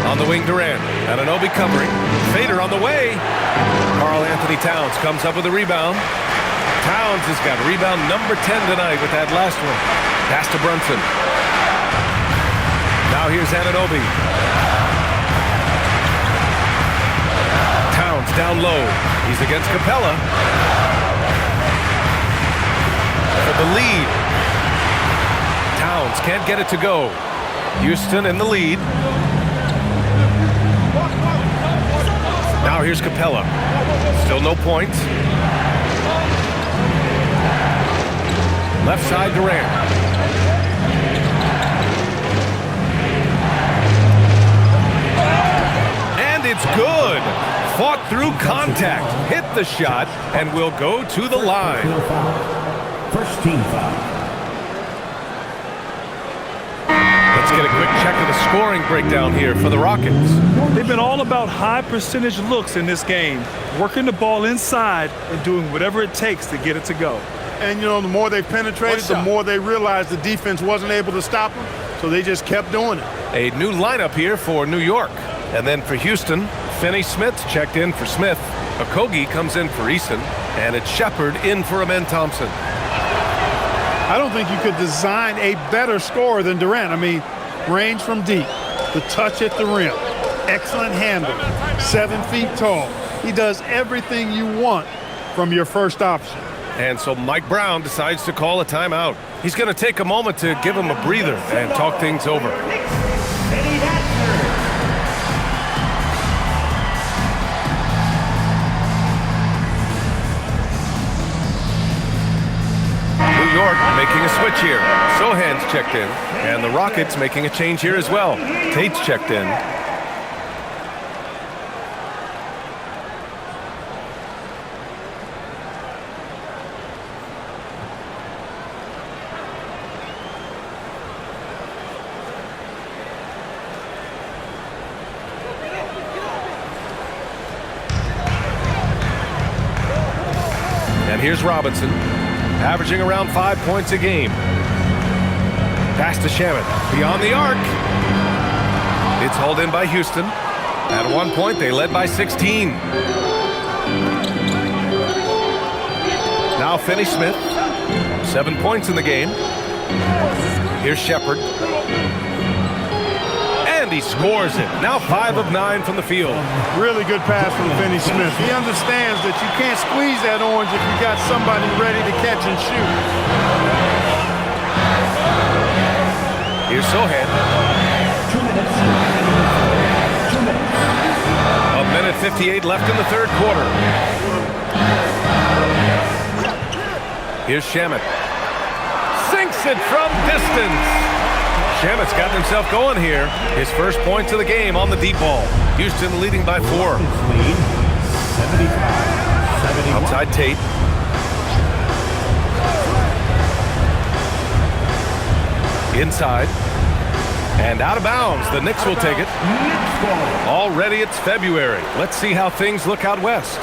On the wing, Durant. And an Obi covering. Fader on the way. Karl Anthony Towns comes up with a rebound. Towns has got rebound number 10 tonight with that last one. Pass to Brunson. Now here's Anunoby. Towns down low. He's against Capella. For the lead. Towns can't get it to go. Houston in the lead. Now here's Capella. Still no points. Left side Durant. And it's good. Fought through contact. Hit the shot and will go to the line. First team foul. Let's get a quick check of the scoring breakdown here for the Rockets. They've been all about high percentage looks in this game, working the ball inside and doing whatever it takes to get it to go. And, you know, the more they penetrated, the more they realized the defense wasn't able to stop them, so they just kept doing it. A new lineup here for New York. And then for Houston, Finney-Smith checked in for Smith. Okogie comes in for Eason. And it's Shepard in for Amen Thompson. I don't think you could design a better scorer than Durant. I mean, range from deep, the touch at the rim, excellent handle, 7 feet tall. He does everything you want from your first option. And so Mike Brown decides to call a timeout. He's going to take a moment to give him a breather and talk things over. New York making a switch here. Sohan's checked in, and the Rockets making a change here as well. Tate's checked in. And here's Robinson, averaging around 5 points a game. Pass to Shamet, beyond the arc. It's hauled in by Houston. At one point, they led by 16. Now Finney-Smith, 7 points in the game. Here's Shepard. And he scores it. Now 5 of 9 from the field. Really good pass from Finney-Smith. He understands that you can't squeeze that orange if you got somebody ready to catch and shoot. Here's Sohan. 2 minutes. 1 minute 58 left in the third quarter. Here's Shamet. Sinks it from distance. Shamet's gotten himself going here. His first points of the game on the deep ball. Houston leading by 4. Outside Tate. Inside. And out of bounds. The Knicks will take it. Already it's February. Let's see how things look out west.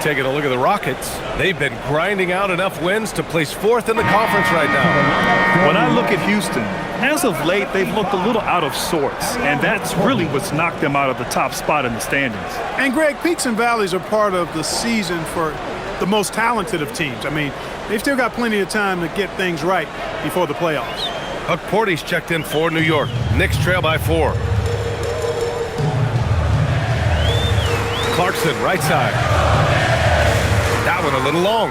Taking a look at the Rockets. They've been grinding out enough wins to place 4th in the conference right now. When I look at Houston, as of late, they've looked a little out of sorts, and that's really what's knocked them out of the top spot in the standings. And, Greg, peaks and valleys are part of the season for the most talented of teams. I mean, they've still got plenty of time to get things right before the playoffs. Huck Porty's checked in for New York. Knicks trail by 4. Clarkson, right side. That one a little long.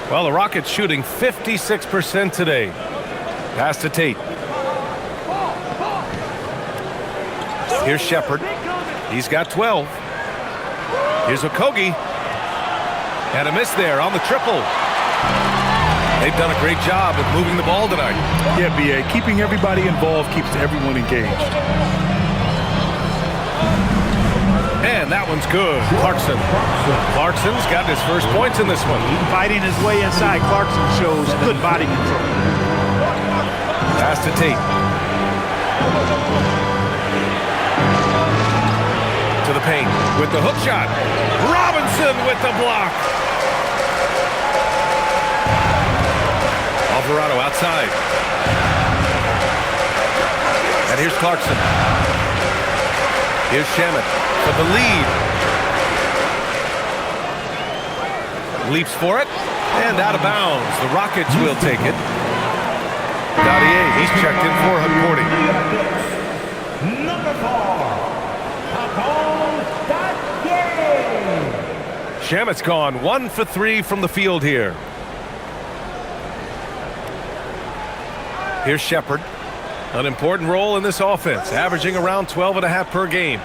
Well, the Rockets shooting 56% today. Pass to Tate. Here's Shepard. He's got 12. Here's Okogie. And a miss there on the triple. They've done a great job of moving the ball tonight. Yeah, B.A., keeping everybody involved keeps everyone engaged. That one's good. Clarkson's got his first points in this one. Fighting his way inside, Clarkson shows good body control. Pass to Tate. To the paint with the hook shot. Robinson with the block. Alvarado outside. And here's Clarkson. Here's Shamet for the lead. Leaps for it. And out of bounds. The Rockets will take it. Dadier, he's checked in for 140. Number 4, Shamet's gone 1 for 3 from the field here. Here's Shepard. An important role in this offense, averaging around 12.5 per game.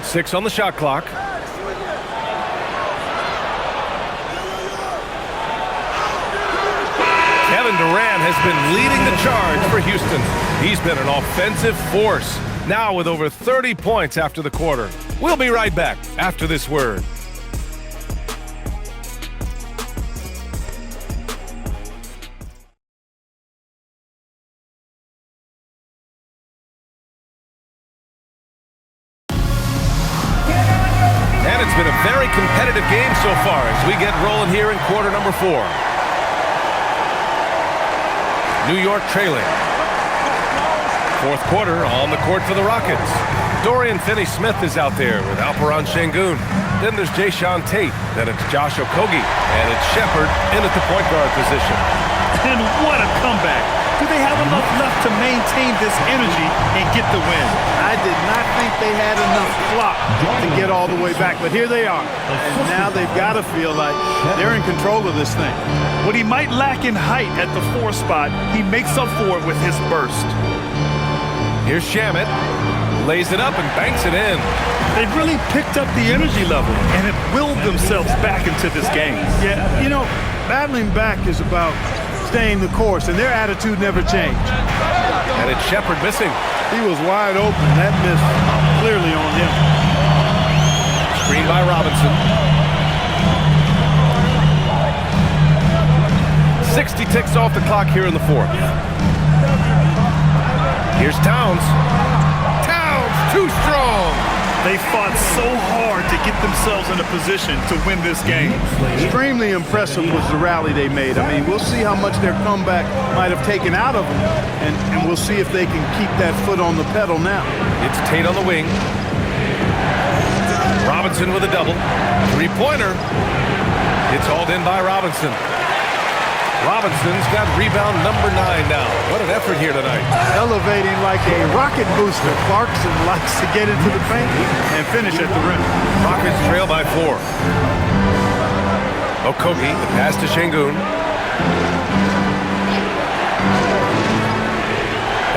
Six on the shot clock. Kevin Durant has been leading the charge for Houston. He's been an offensive force, now with over 30 points after the quarter. We'll be right back after this word. And it's been a very competitive game so far as we get rolling here in quarter number 4. New York trailing. Fourth quarter on the court for the Rockets. Dorian Finney-Smith is out there with Alperen Şengün. Then there's Jayshawn Tate. Then it's Josh Okogie. And it's Shepard in at the point guard position. And what a comeback. Do they have enough left to maintain this energy and get the win? I did not think they had enough clock to get all the way back, but here they are. And now they've got to feel like they're in control of this thing. What he might lack in height at the 4 spot, he makes up for it with his burst. Here's Shamet. Lays it up and banks it in. They've really picked up the energy level and have willed themselves back into this game. Yeah, you know, battling back is about staying the course, and their attitude never changed. And it's Shepard missing. He was wide open. That miss clearly on him. Screen by Robinson. 60 ticks off the clock here in the fourth. Here's Towns. Towns, too strong. They fought so hard to get themselves in a position to win this game. Extremely impressive was the rally they made. I mean, we'll see how much their comeback might have taken out of them, and we'll see if they can keep that foot on the pedal now. It's Tate on the wing. Robinson with a double. Three-pointer. It's hauled in by Robinson. Robinson's got rebound number 9 now. What an effort here tonight. Elevating like a rocket booster. Clarkson likes to get into the paint and finish at the rim. Rockets trail by 4. Okogie, the pass to Şengün.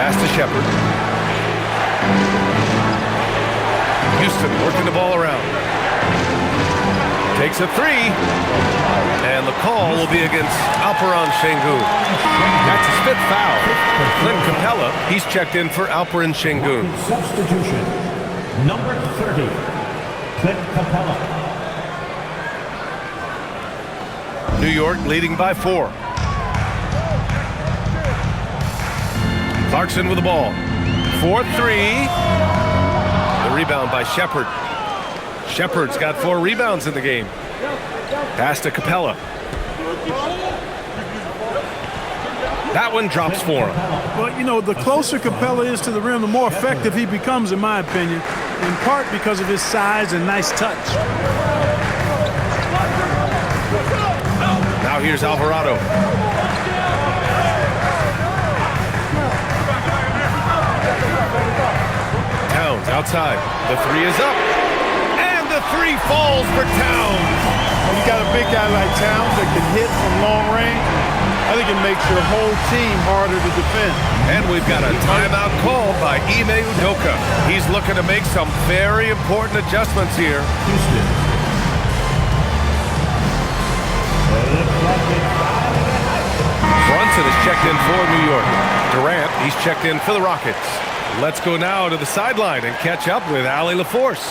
Pass to Shepard. Houston working the ball around. Takes a 3. And the call will be against Alperen Şengün. That's his 5th foul. Clint Capella, he's checked in for Alperen Şengün. Substitution. Number 30, Clint Capella. New York leading by 4. Clarkson with the ball. 4-3. The rebound by Shepard. Shepard's got 4 rebounds in the game. Pass to Capella. That one drops for him. Well, you know, the closer Capella is to the rim, the more effective he becomes, in my opinion, in part because of his size and nice touch. Now here's Alvarado. Towns outside. The 3 is up. And the 3 falls for Towns. You got a big guy like Towns that can hit from long range. I think it makes your whole team harder to defend. And we've got a timeout called by Ime Udoka. He's looking to make some very important adjustments here. Houston. Brunson is checked in for New York. Durant, he's checked in for the Rockets. Let's go now to the sideline and catch up with Allie LaForce.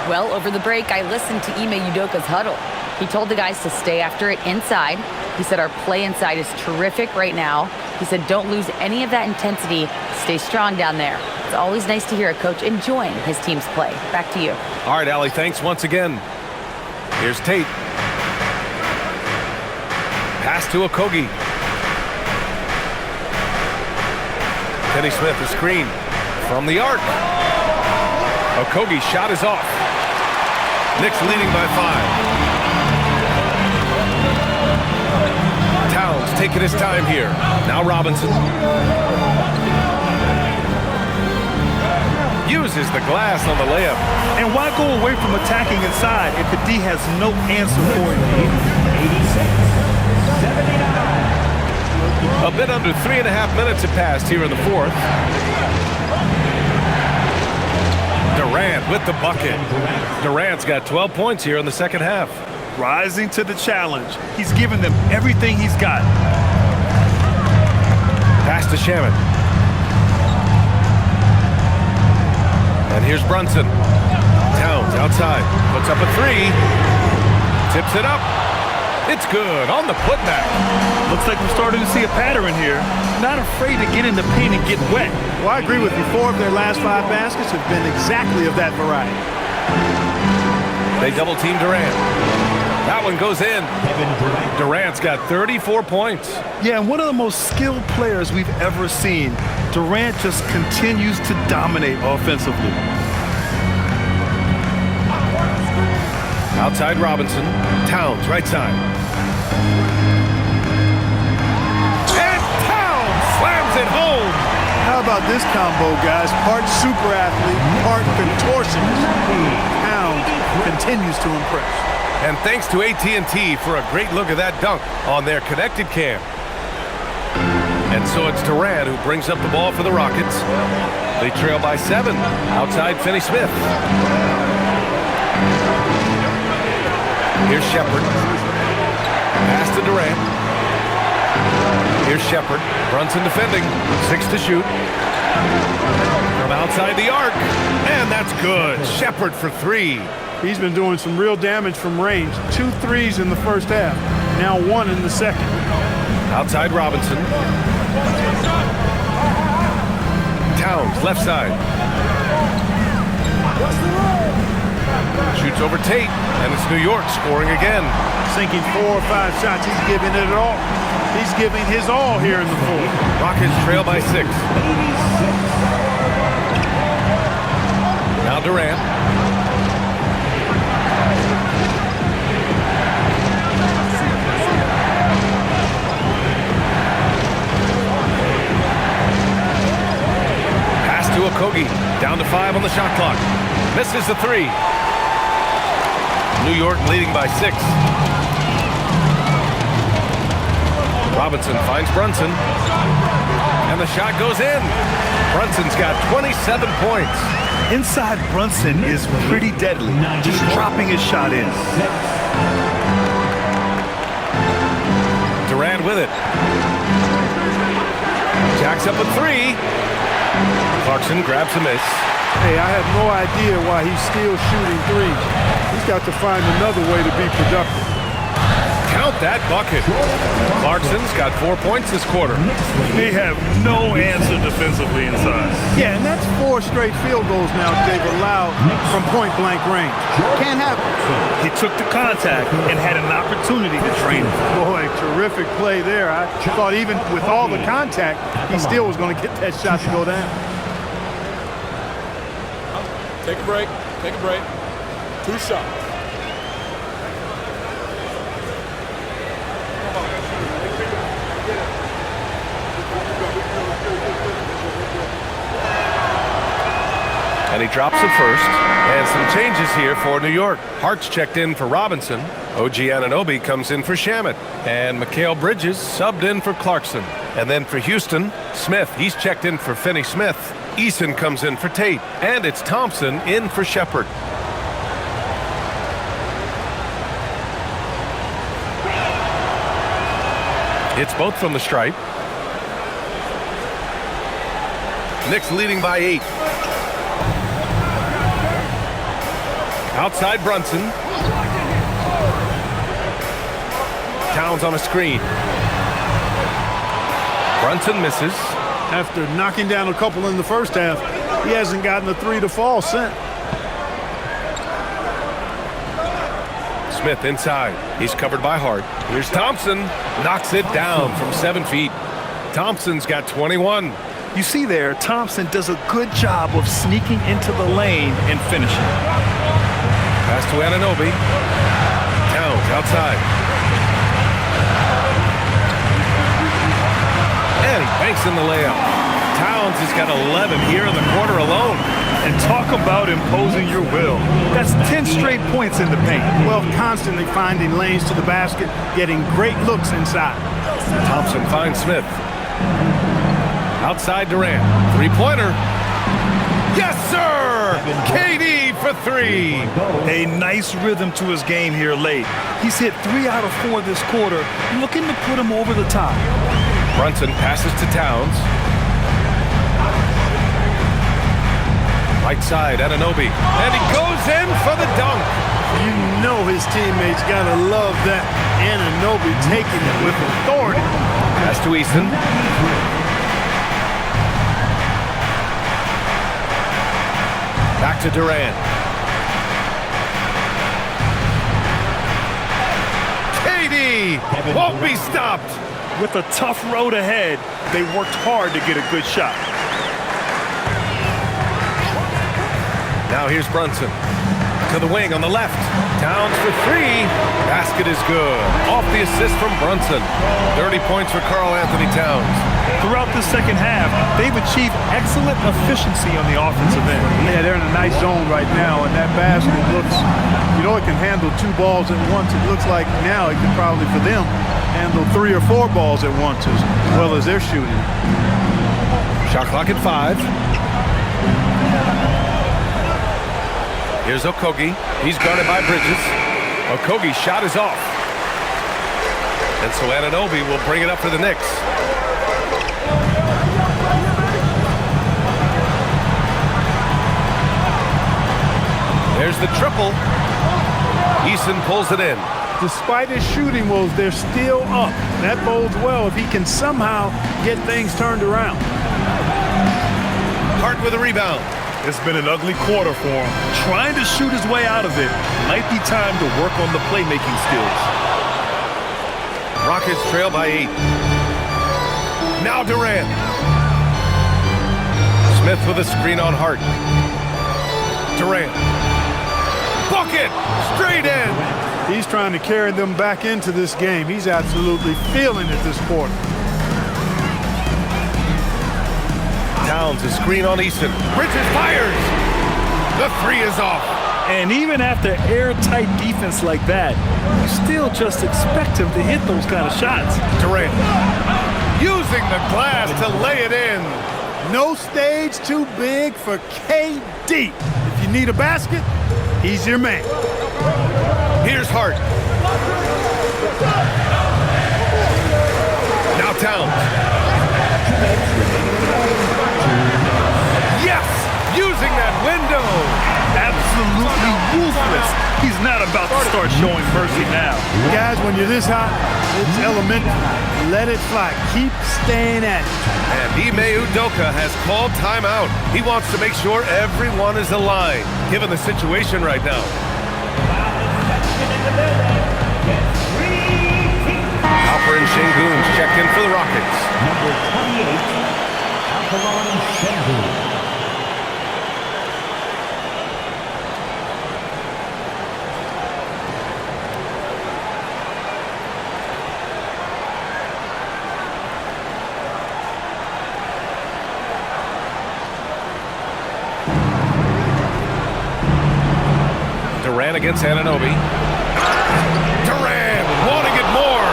Well, over the break, I listened to Ime Udoka's huddle. He told the guys to stay after it inside. He said our play inside is terrific right now. He said don't lose any of that intensity. Stay strong down there. It's always nice to hear a coach enjoying his team's play. Back to you. All right, Allie, thanks once again. Here's Tate. Pass to Okogie. Finney Smith, a screen from the arc. Okogie's shot is off. Knicks leading by 5. Towns taking his time here. Now Robinson. Uses the glass on the layup. And why go away from attacking inside if the D has no answer for you? 86, 79. A bit under 3.5 minutes have passed here in the fourth. Durant with the bucket. Durant's got 12 points here in the second half. Rising to the challenge. He's given them everything he's got. Pass to Shaman. And here's Brunson. Towns outside. Puts up a 3. Tips it up. It's good on the putback. Looks like we're starting to see a pattern here. Not afraid to get in the paint and get wet. Well, I agree with you. 4 of their last 5 baskets have been exactly of that variety. They double team Durant. That one goes in. Durant's got 34 points. Yeah, and one of the most skilled players we've ever seen. Durant just continues to dominate offensively. Outside Robinson. Towns, right side. And Towns slams it home. How about this combo, guys? Part super athlete, part contortionist. Towns continues to impress. And thanks to AT&T for a great look at that dunk on their connected cam. And so it's Durant who brings up the ball for the Rockets. They trail by 7. Outside Finney Smith. Here's Shepard. Pass to Durant. Here's Shepard. Brunson defending. 6 to shoot. From outside the arc. And that's good. Shepard for 3. He's been doing some real damage from range. 2 threes in the first half. Now 1 in the second. Outside Robinson. Towns, left side. Shoots over Tate, and it's New York scoring again. Sinking 4 or 5 shots. He's giving it all. He's giving his all here in the fourth. Rockets trail by 6. Now Durant. Pass to Okogie. Down to 5 on the shot clock. Misses the 3. New York leading by 6. Robinson finds Brunson. And the shot goes in. Brunson's got 27 points. Inside Brunson is pretty deadly. Just dropping his shot in. Durant with it. Jacks up a 3. Clarkson grabs a miss. Hey, I have no idea why he's still shooting 3s. He's got to find another way to be productive. Count that bucket. Clarkson's got 4 points this quarter. They have no answer defensively inside. Yeah, and that's 4 straight field goals now they've allowed from point-blank range. Can't happen. He took the contact and had an opportunity to train it. Boy, terrific play there. I thought even with all the contact, he still was going to get that shot to go down. Take a break. Take a break. 2 shots. And he drops it first. And some changes here for New York. Hart's checked in for Robinson. OG Anunoby comes in for Shamet. And Mikal Bridges subbed in for Clarkson. And then for Houston, Smith. He's checked in for Finney Smith. Eason comes in for Tate. And it's Thompson in for Shepard. It's both from the stripe. Knicks leading by 8. Outside Brunson. Towns on a screen. Brunson misses. After knocking down a couple in the first half, he hasn't gotten a 3 to fall since. Smith inside. He's covered by Hart. Here's Thompson. Knocks it down from 7 feet. Thompson's got 21. You see there, Thompson does a good job of sneaking into the lane and finishing. Pass to Anunoby. Towns outside. And he banks in the layup. Towns has got 11 here in the quarter alone. And talk about imposing your will. That's 10 straight points in the paint. Well, constantly finding lanes to the basket, getting great looks inside. Thompson finds Smith. Outside Durant. Three-pointer. Yes, sir! KD for 3. A nice rhythm to his game here late. He's hit 3 out of 4 this quarter, looking to put him over the top. Brunson passes to Towns. Right side, Anunoby. And he goes in for the dunk. You know his teammates gotta love that. Anunoby taking it with authority. Pass to Easton. Back to Durant. KD won't be stopped. With a tough road ahead, they worked hard to get a good shot. Now here's Brunson. To the wing on the left. Towns for 3. Basket is good. Off the assist from Brunson. 30 points for Karl-Anthony Towns. Throughout the second half, they've achieved excellent efficiency on the offensive end. Yeah, they're in a nice zone right now, and that basket looks, it can handle 2 balls at once. It looks like now it could probably, for them, handle 3 or 4 balls at once as well as they're shooting. Shot clock at 5. Here's Okogie. He's guarded by Bridges. Okogie's shot is off. And so Anunoby will bring it up for the Knicks. There's the triple. Eason pulls it in. Despite his shooting woes, they're still up. That bodes well if he can somehow get things turned around. Hart with a rebound. It's been an ugly quarter for him. Trying to shoot his way out of it. Might be time to work on the playmaking skills. Rockets trail by 8. Now Durant. Smith with a screen on Hart. Durant. Bucket! Straight in! He's trying to carry them back into this game. He's absolutely feeling it this quarter. Towns a screen on Easton. Bridges fires! The 3 is off. And even after airtight defense like that, you still just expect him to hit those kind of shots. Durant using the glass to lay it in. No stage too big for KD. If you need a basket, he's your man. Here's Hart. Now Towns. Yes! Using that window. Absolutely ruthless. He's not about to start showing mercy now. Guys, when you're this hot, it's elementary. Let it fly. Keep staying at it. And Ime Udoka has called timeout. He wants to make sure everyone is aligned, given the situation right now. Hopper and Şengün checked in for the Rockets. Number 28, Alperen Şengün. Durant against Anunoby. Durant wanting it more.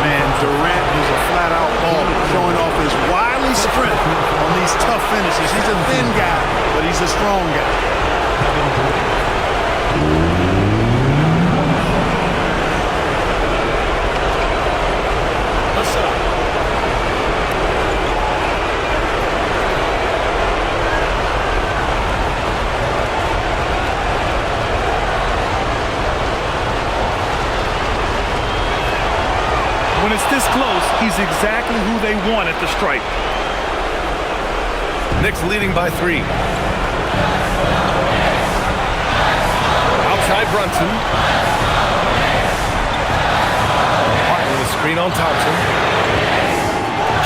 Man, Durant is a flat-out baller, showing off his wily strength on these tough finishes. He's a thin guy, but he's a strong guy. He's exactly who they want at the stripe. Knicks leading by 3. Outside Brunson. Martin with a screen on Thompson.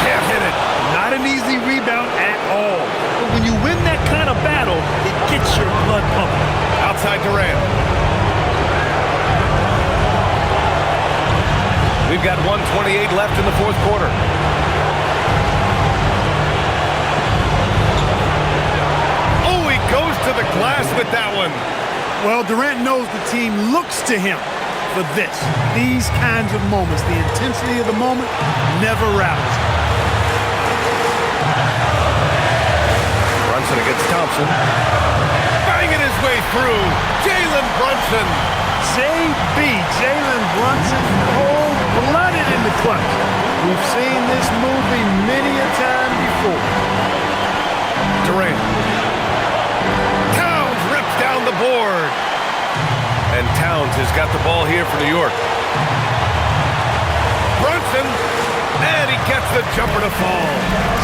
Can't hit it. Not an easy rebound at all. But when you win that kind of battle, it gets your blood pumping. Outside Durant. We've got 1:28 left in the fourth quarter. Oh, he goes to the glass with that one. Well, Durant knows the team looks to him for this. These kinds of moments, the intensity of the moment never rattles. Brunson against Thompson. Banging his way through. Jalen Brunson. Jalen Brunson, cold-blooded in the clutch. We've seen this movie many a time before. Durant. Towns rips down the board. And Towns has got the ball here for New York. Brunson. And he gets the jumper to fall.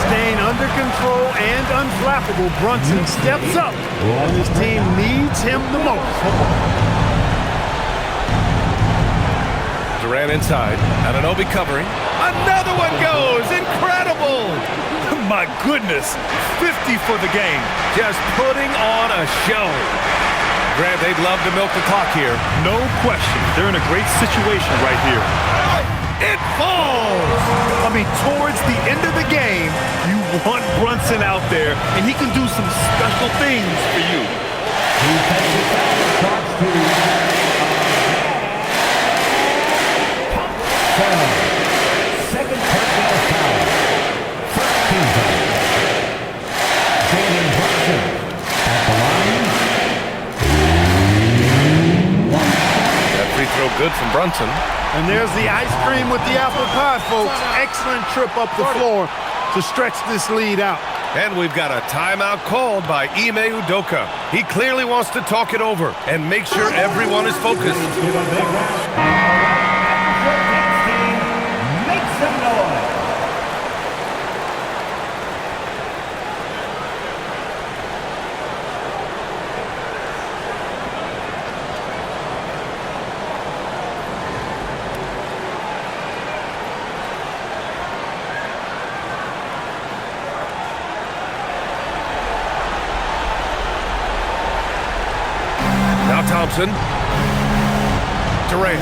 Staying under control and unflappable, Brunson steps up when his team needs him the most. Durant inside. Anunoby covering. Another one goes. Incredible. My goodness. 50 for the game. Just putting on a show. Grant, they'd love to milk the clock here. No question. They're in a great situation right here. It falls. I mean, towards the end of the game, you want Brunson out there, and he can do some special things for you. Second personal foul. First team foul. Jalen Brunson at the line. That free throw good from Brunson. And there's the ice cream with the apple pie, folks. Excellent trip up the floor to stretch this lead out. And we've got a timeout called by Ime Udoka. He clearly wants to talk it over and make sure everyone is focused. Give a big round. Raptors team, make some noise. Thompson. Durant.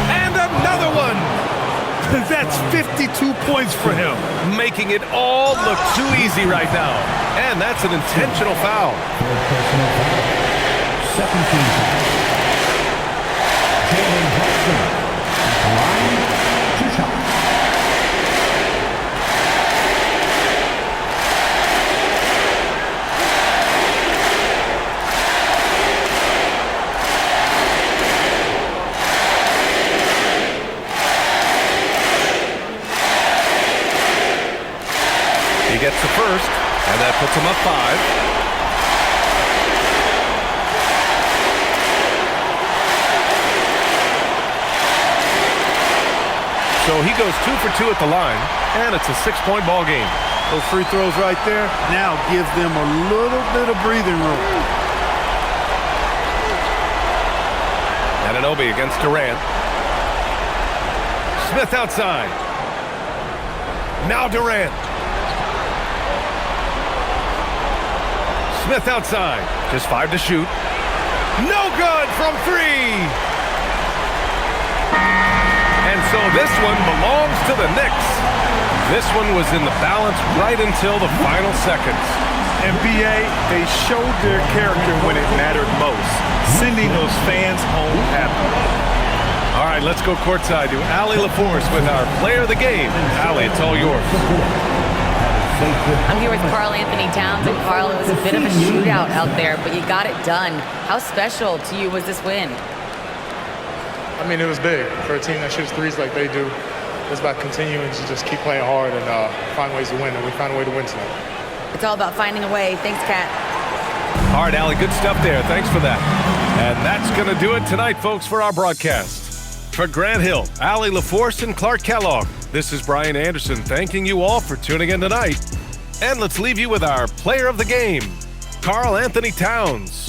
And another one. That's 52 points for him. Making it all look too easy right now. And that's an intentional foul. Third personal foul. Second team foul. Jalen Brunson at the line. 2 shots. He gets the first, and that puts him up 5. So he goes 2 for 2 at the line, and it's a 6-point ball game. Those free throws right there now give them a little bit of breathing room. Anunoby against Durant. Smith outside. Now Durant. Smith outside. Just 5 to shoot. No good from 3. And so this one belongs to the Knicks. This one was in the balance right until the final seconds. And BA, they showed their character when it mattered most, sending those fans home happy. All right, let's go courtside to Allie LaForce with our player of the game. Allie, it's all yours. I'm here with Karl Anthony Towns, and Karl, it was a bit of a shootout out there, but you got it done. How special to you was this win? I mean, it was big. For a team that shoots threes like they do, it's about continuing to just keep playing hard and find ways to win, and we found a way to win tonight. It's all about finding a way. Thanks, Kat. All right, Allie, good stuff there. Thanks for that. And that's going to do it tonight, folks, for our broadcast. For Grant Hill, Allie LaForce, and Clark Kellogg, this is Brian Anderson thanking you all for tuning in tonight. And let's leave you with our player of the game, Karl Anthony Towns.